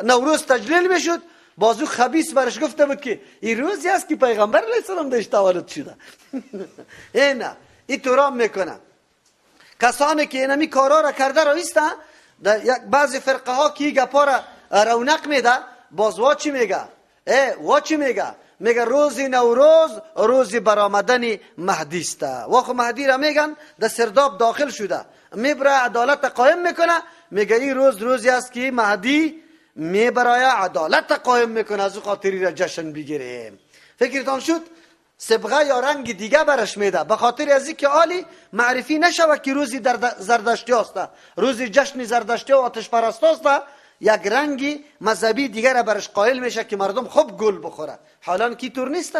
نوروز تجلیل میشد، بازو خبیث برش گفته بود که این روزی است که پیغمبر علیه السلام داشت تولد شده. اینا این طورام میکنه. کسانی که اینمی کارا را کرده رایسته، بعضی فرقه ها که گپا را رونق میده، باز وا چی میگه؟ وا چی میگه؟ میگه روز نوروز روز برآمدن مهدی است. واخو مهدی را میگن در سرداب داخل شده، میبره عدالت قائم میکنه. میگه این روز روزی است که مهدی میبره عدالت قائم میکنه، از او خاطری را جشن بگیریم. فکرتان شد؟ صبغه یا رنگ دیگه برش میده، به خاطر از اینکه عالی معرفی نشود که روزی در زردشتی است، روزی جشن زردشتی و آتش پرستی است، یک رنگی مذهبی دیگر برش قائل میشه که مردم خوب گل بخوره. حالا کی طور نیست؟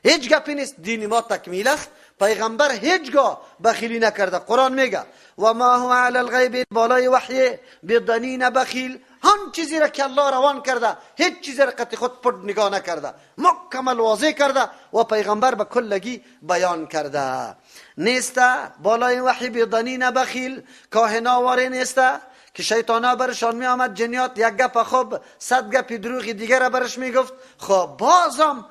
هیچ گپی نیست. دین ما تکمیل است. پیغمبر هیچگاه بخیلی نکرده. قرآن میگه و ما هو علی الغیب، بالای وحی بدنین بخیل. هر چیزی را که الله روان کرده، هیچ چیزی را قطع خود پرد نگاه نکرده، مکمل واضح کرده و پیغمبر به کلگی بیان کرده. نیسته بالای وحی بدنین بخیل، کاهنا واره نیسته که شیطانا برشان می آمد، جنیات یک گپ خوب 100 گپ دروغی دیگر را برش می گفت. خب بازم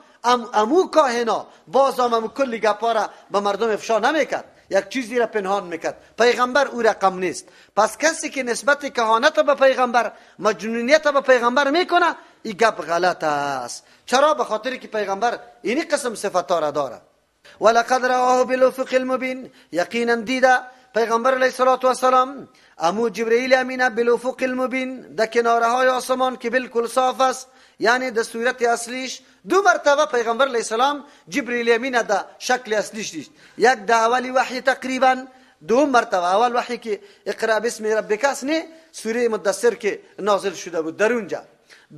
امو کاهنا بازم امو کلی گپا را به مردم افشا نمیکرد، یک چیزی را پنهان میکرد. پیغمبر او رقم نیست. پس کسی که نسبت کهانت به پیغمبر، مجنونیت به پیغمبر میکنه، این گپ غلط است. چرا؟ به خاطری که پیغمبر اینی قسم صفتا را داره. ولقد رآه بالافق المبین، یقینا دیده پیغمبر علیه السلام امو جبرئیل امینه بالافق المبین، در کناره های آسمان که بالکل صاف است، یعنی در صورت اصلیش. 2 مرتبه پیغمبر علیه السلام جبرئیل امینه در شکل اصلیش دید. یک در اولی وحی تقریبا، 2 مرتبه. اول وحی که اقرا بسم ربک است، نه سوره مدثر که نازل شده بود در اونجا.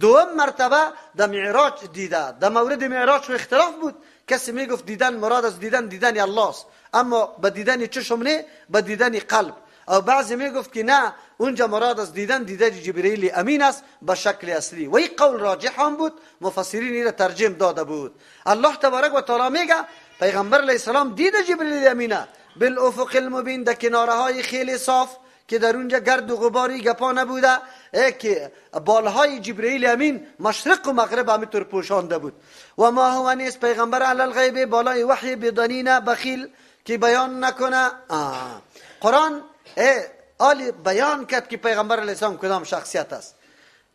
2 مرتبه در معراج دیده. در مورد معراج اختلاف بود. کسی میگفت دیدن مراد از دیدن الله است، اما به دیدن چشم نه، به دیدن قلب. او بعضی میگفت که نه، اونجا مراد از دیدن جبرئیل امین است به شکل اصلی. و این قول راجح هم بود، مفسرین این را ترجمه داده بود. الله تبارک و تعالی میگه پیغمبر علیه السلام دید جبرئیل امینه بالافق المبین، در کناره های خیلی صاف که در اونجا گرد و غباری گپا نبوده، که بالهای جبرئیل امین مشرق و مغرب همینطور پوشانده بود. و ما هو نیست پیغمبر علی الغیب بالای وحی بدانینه بخیل که بیان نکنه. قرآن آلی بیان کرد که پیغمبر علیه السلام کدام شخصیت است.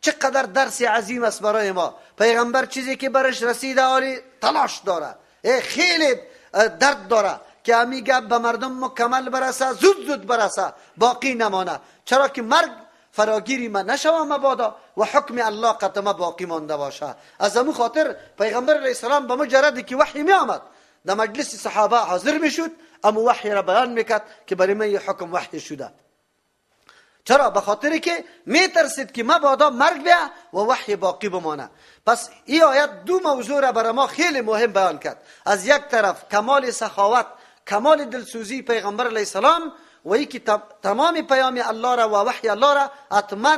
چقدر درس عظیم است برای ما. پیغمبر چیزی که برش رسیده آلی تلاش داره، خیلی درد داره که همی گپ به مردم مکمل برسه، زود برسه، باقی نمانه. چرا که مرگ فراگیری ما نشوه مبادا و حکم الله قطمه باقی مانده باشه. از همون خاطر پیغمبر علیه السلام به مجردی که وحی می آمد در مجلس صحابه حاضر می شد، اما وحی را بیان میکرد که برای من حکم وحی شده. چرا؟ به خاطری که می ترسید که مبادا مرگ بیا و وحی باقی بمانه. پس این آیت دو موضوع را برای ما خیلی مهم بیان کرد. از یک طرف کمال سخاوت، کمال دلسوزی پیغمبر علیه السلام و ای که تمام پیام الله را و وحی الله را حتما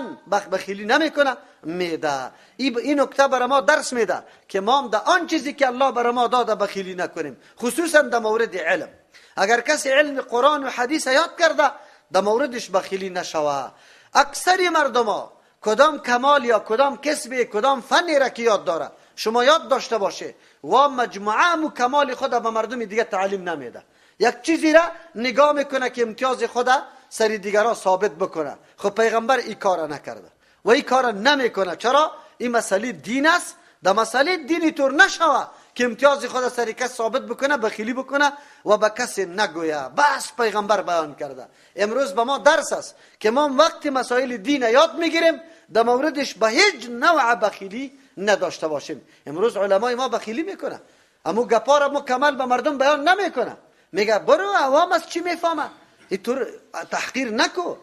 بخیلی نمیکنه میده. این نکته برای ما درس میده که ما هم در آن چیزی که الله برای ما داده بخیلی نکنیم، خصوصا در مورد علم. اگر کسی علم قرآن و حدیث یاد کرده در موردش بخیلی نشوه. اکثر مردم کدام کمال یا کدام کسب کدام فنی را که یاد داره شما یاد داشته باشه و مجموعه و کمال خود به مردم دیگه تعلیم نمیده. یک چیزی را نگاه میکنه که امتیاز خود سر دیگران ثابت بکنه. خب پیغمبر این کار نکرده و این کار نمیکنه. چرا؟ این مسئله دین است. در مسئله دینی طور نشوه که امتیاز خود سر کس ثابت بکنه، بخیلی بکنه و به کسی نگویه. بس پیغمبر بیان کرده. امروز به ما درس است که ما وقتی مسائل دین یاد میگیریم در موردش به هیچ نوع بخیلی نداشته باشیم. امروز علمای ما بخیلی میکنه، اما گپا را مکمل به مردم بیان نمیکنه. میگه برو عوام از چی میفهمه، اینطور تحقیر نکو،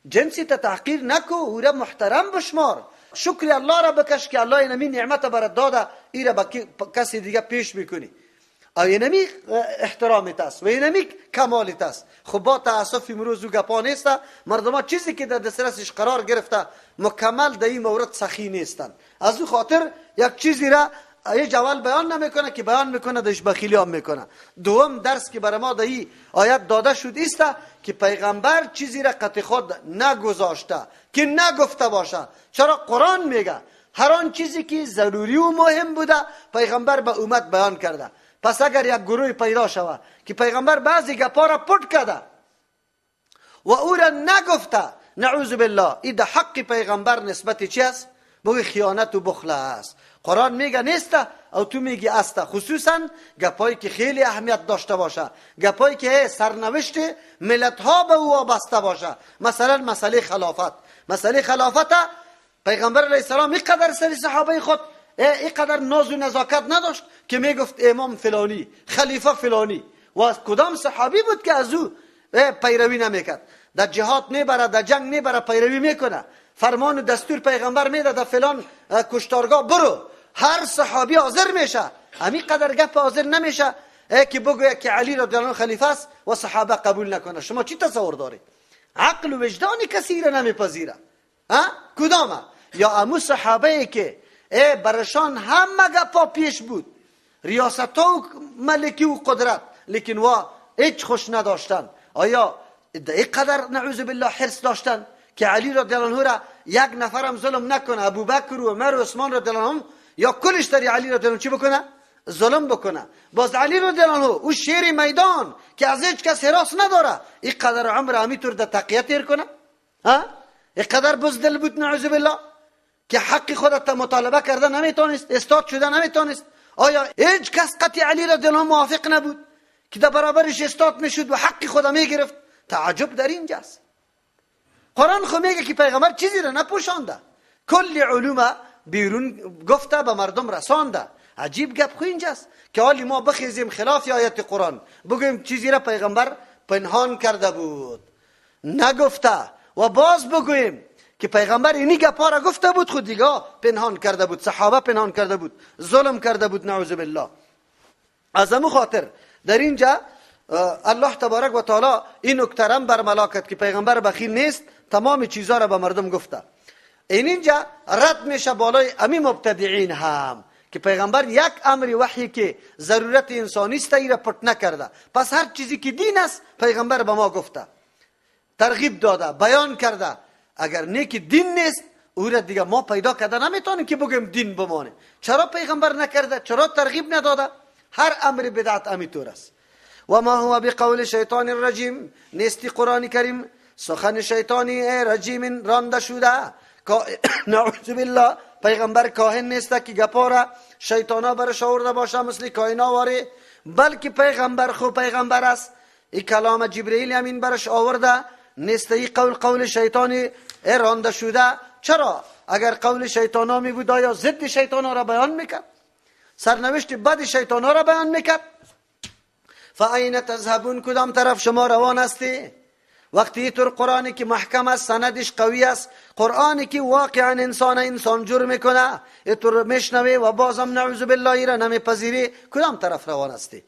جنسی تا تحقیر نکو، او را محترم بشمار. شکر الله را بکش که الله اینمی نعمت برات داده، این را به کسی دیگه پیش میکنی. او اینمی احترامت است و اینمی کمالت است. خب با تاسف امروز او گپا نیست. مردم ها چیزی که در دسترسش قرار گرفته مکمل در این مورد سخی نیستن. از او خاطر یک چیزی را یه جوال بیان نمیکنه که بیان میکنه دش بخیلی هم میکنه. دوم درس که برای ما در این آیت داده شد است که پیغمبر چیزی را قط خود نگذاشته که نگفته باشه. چرا؟ قرآن میگه هر آن چیزی که ضروری و مهم بوده پیغمبر به امت بیان کرده. پس اگر یک گروه پیدا شود که پیغمبر بعضی گپا را پټ کرده و او را نگفته، نعوذ بالله، این در حق پیغمبر نسبت چی است؟ بگوی خیانت و بخل است. قرآن میگه نیسته او تو میگی است. خصوصا گپایی که خیلی اهمیت داشته باشه، گپایی که سرنوشت ملت ها به او وابسته باشه. مثلا مسئله خلافت پیغمبر علیه السلام اینقدر سر صحابه خود اینقدر ناز و نزاکت نداشت که میگفت امام فلانی، خلیفه فلانی. و از کدام صحابی بود که از او پیروی نمیکرد؟ در جهاد میبره، در جنگ میبره، پیروی میکنه. فرمان و دستور پیغمبر میده در فلان کشتارگاه برو، هر صحابی حاضر میشه. همین قدر گپ حاضر نمیشه که بگوید که علی رضی الله عنه خلیفه است و صحابه قبول نکنه. شما چی تصور دارید؟ عقل و وجدان کسی را نمیپذیره. کدامه؟ یا امو صحابه که برشان همه گپا پیش بود، ریاست و ملکی و قدرت، لیکن وا هیچ خوش نداشتن. آیا اینقدر نعوذ بالله حرص داشتن که علی رضی الله عنه را یک نفرم ظلم نکنه؟ ابوبکر و عمر و عثمان رضی الله عنهم یا کلش در علی رضی الله عنه چی بکنه؟ ظلم بکنه. باز علی رضی الله عنه او شیر میدان که از هیچ کس حراس نداره، اینقدر عمر همینطور در تقیه تیر کنه؟ اینقدر بزدل بود نعوذ بالله که حق خودت مطالبه کرده نمیتونست، استاد شده نمیتونست. آیا هیچ کس قطع علی رضی الله عنه موافق نبود که در برابرش استاد میشد و حق خود میگرفت؟ تعجب در اینجاست. قرآن خو میگه که پیغمبر چیزی را نپوشانده، کل علوم بیرون گفته به مردم رسانده. عجیب گپ خو اینجاست که حالی ما بخیزیم خلاف آیت قرآن بگویم چیزی را پیغمبر پنهان کرده بود نگفته، و باز بگویم که پیغمبر اینی گپا را گفته بود خود دیگه پنهان کرده بود، صحابه پنهان کرده بود، ظلم کرده بود نعوذ بالله. از همون خاطر در اینجا الله تبارک و تعالی این نکته را برملا کرد که پیغمبر بخیل نیست، تمام چیزا را به مردم گفته. اینجا رد میشه بالای امی مبتدعین هم که پیغمبر یک امر وحی که ضرورت انسانی است را پټ نکرده. پس هر چیزی که دین است پیغمبر به ما گفته، ترغیب داده، بیان کرده. اگر نیکی دین نیست او را دیگه ما پیدا کرده نمیتونیم که بگیم دین بمانه. چرا پیغمبر نکرده؟ چرا ترغیب نداده؟ هر امر بدعت امیطور است. و ما هو بقول شیطان الرجیم، نیستی قرآن کریم سخن شیطانی رجیم رانده شده. نعوذ بالله، پیغمبر کاهن نیست که گپارا شیطانا برش آورده باشه مثل کاهنا واره، بلکه پیغمبر خو پیغمبر است. این کلام جبرئیل همین برش آورده نیست. این قول شیطانی رانده شده. چرا؟ اگر قول شیطانا می بود یا ضد شیطانا را بیان میکرد، سرنوشت بد شیطانا را بیان میکرد. فاین تذهبون، کدام طرف شما روان هستی؟ وقتی طور قرآنی که محکم است، سندش قوی است، قرآنی که واقعا انسان جرم میکنه، اینطور میشنوی و بازم نعوذ بالله را نمیپذیری، کدام طرف روان هستی؟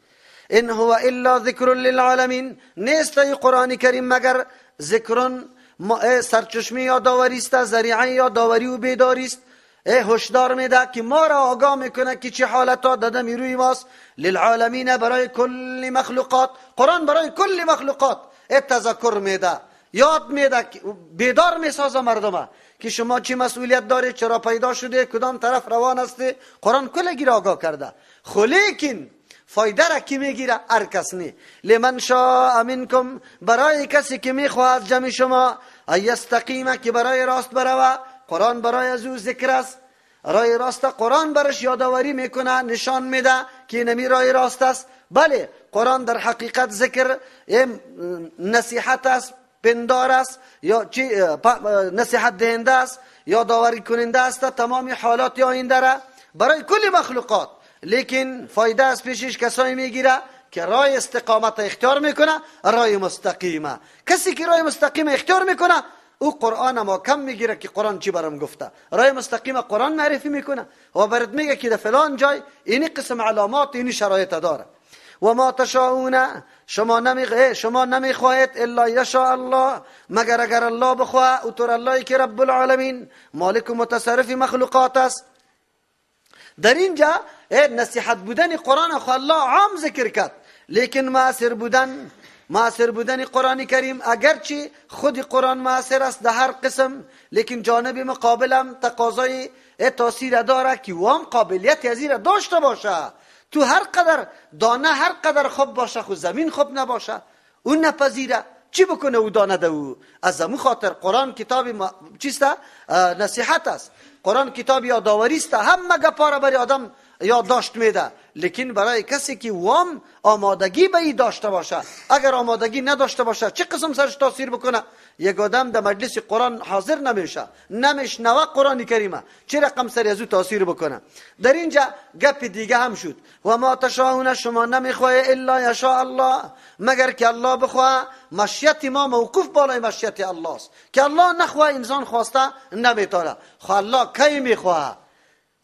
ان هو الا ذکر للعالمین، نیست ای قرآن کریم مگر ذکرون سرچشمه یادآوری است، ذریعه یادآوری و بیداری است. هشدار میده که ما را آگاه میکنه که چه حالتا داده میروی ماست. للعالمین، برای کل مخلوقات. قرآن برای کل مخلوقات تذکر میده، یاد میده، بیدار میسازه مردم که شما چی مسئولیت دارید، چرا پیدا شده، کدام طرف روان هستی. قرآن کلگی را آگاه کرده. لیکن فایده را کی میگیره؟ هر کس نی. لمن شاء منکم، برای کسی که میخواهد جمع شما، ایستقیمه، که برای راست بروه. قرآن برای از او ذکر است، راه راست. قرآن برش یادآوری میکنه، نشان میده که نمی راه راست است. بله، قرآن در حقیقت ذکر نصیحت است، پندار است، یا چی نصیحت دهنده است، یادآوری کننده است تمام حالات آینده را برای کل مخلوقات. لیکن فایده از پیشش کسایی میگیره که راه استقامت اختیار میکنه، راه مستقیمه. کسی که راه مستقیم اختیار میکنه او قرآن ما کم میگیره که قرآن چی برام گفته. راه مستقیم قرآن معرفی میکنه و برات میگه که در فلان جای این قسم علامات، این شرایط داره. و ما تشاؤون، شما نمیخواهید الا یشاء الله، مگر اگر الله بخواه. او طور اللهی که رب العالمین، مالک و متصرف مخلوقات است. در اینجا نصیحت بودن قرآن خو الله عام ذکر کرد، لیکن معاصر بودن قرآن کریم، اگرچه خود قرآن معاصر است در هر قسم، لیکن جانب مقابل هم تقاضای تاثیر داره که وام قابلیت ازیر داشته باشه. تو هر قدر دانه، هر قدر خوب باشه، خود زمین خوب نباشه، اون نپذیره، چی بکنه او دانه دو؟ از همون خاطر قرآن کتاب چیست؟ نصیحت است. قرآن کتاب یادآوری است، همه گپا برای آدم یادداشت میده، لیکن برای کسی که وام آمادگی به این داشته باشه. اگر آمادگی نداشته باشه چه قسم سرش تاثیر بکنه؟ یک آدم در مجلس قرآن حاضر نمیشه، نمیشنوه قرآن کریمه، چه رقم سر از او تاثیر بکنه؟ در اینجا گپ دیگه هم شد. و ما تشاؤون، شما نمیخواه الا یشاء الله، مگر که الله بخواه. مشیت ما موقوف بالای مشیت الله است، که الله نخواه انسان خواسته نمیتونه. خواه الله کی میخواه؟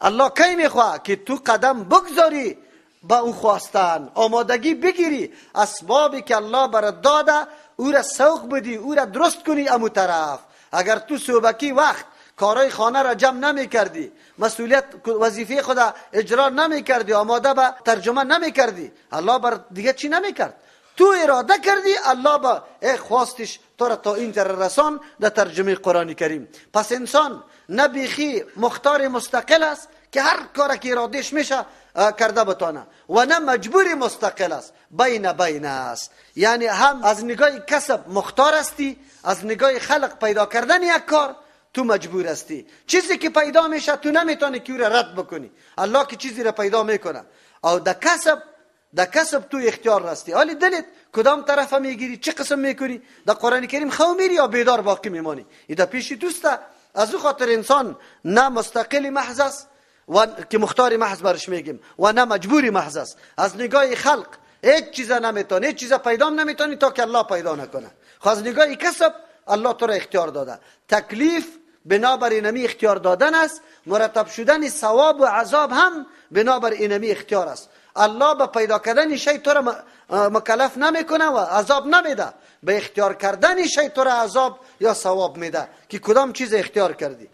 الله کی میخواه که تو قدم بگذاری با او خواستن، آمادگی بگیری، اسبابی که الله برات داده او را سوق بدی، او را درست کنی امو طرف. اگر تو صبحکی وقت کارای خانه را جمع نمی کردی، مسئولیت وظیفه خود اجرا نمی کردی، آماده به ترجمه نمی کردی، الله بر دیگه چی نمی کرد؟ تو اراده کردی، الله با خواستش تو را تا این رسان در ترجمه قرآن کریم. پس انسان نه بیخی مختار مستقل است که هر کار که ارادش میشه کرده بتانه، و نه مجبور مستقل است، بین است. یعنی هم از نگاه کسب مختار استی، از نگاه خلق پیدا کردن یک کار تو مجبور استی. چیزی که پیدا میشه تو نمیتونی که او را رد بکنی، الله که چیزی را پیدا میکنه. او در کسب تو اختیار رستی. حالی دلت کدام طرف میگیری، چه قسم میکنی؟ در قرآن کریم خو میری یا بیدار باقی میمانی؟ ایده پیشی دوسته. از او خاطر انسان نه مستقل محض است و که مختار محض برش میگیم، و نه مجبوری محض است. از نگاه خلق هیچ چیز نمیتونی، هیچ چیز پیدا نمیتونی تا که الله پیدا نکنه. خو از نگاه کسب الله تو را اختیار داده. تکلیف بنابر اینمی اختیار دادن است، مرتب شدن ثواب و عذاب هم بنابر اینمی اختیار است. الله به پیدا کردن شی تو را مکلف نمیکنه و عذاب نمیده، به اختیار کردن شی تو را عذاب یا ثواب میده که کدام چیز اختیار کردی.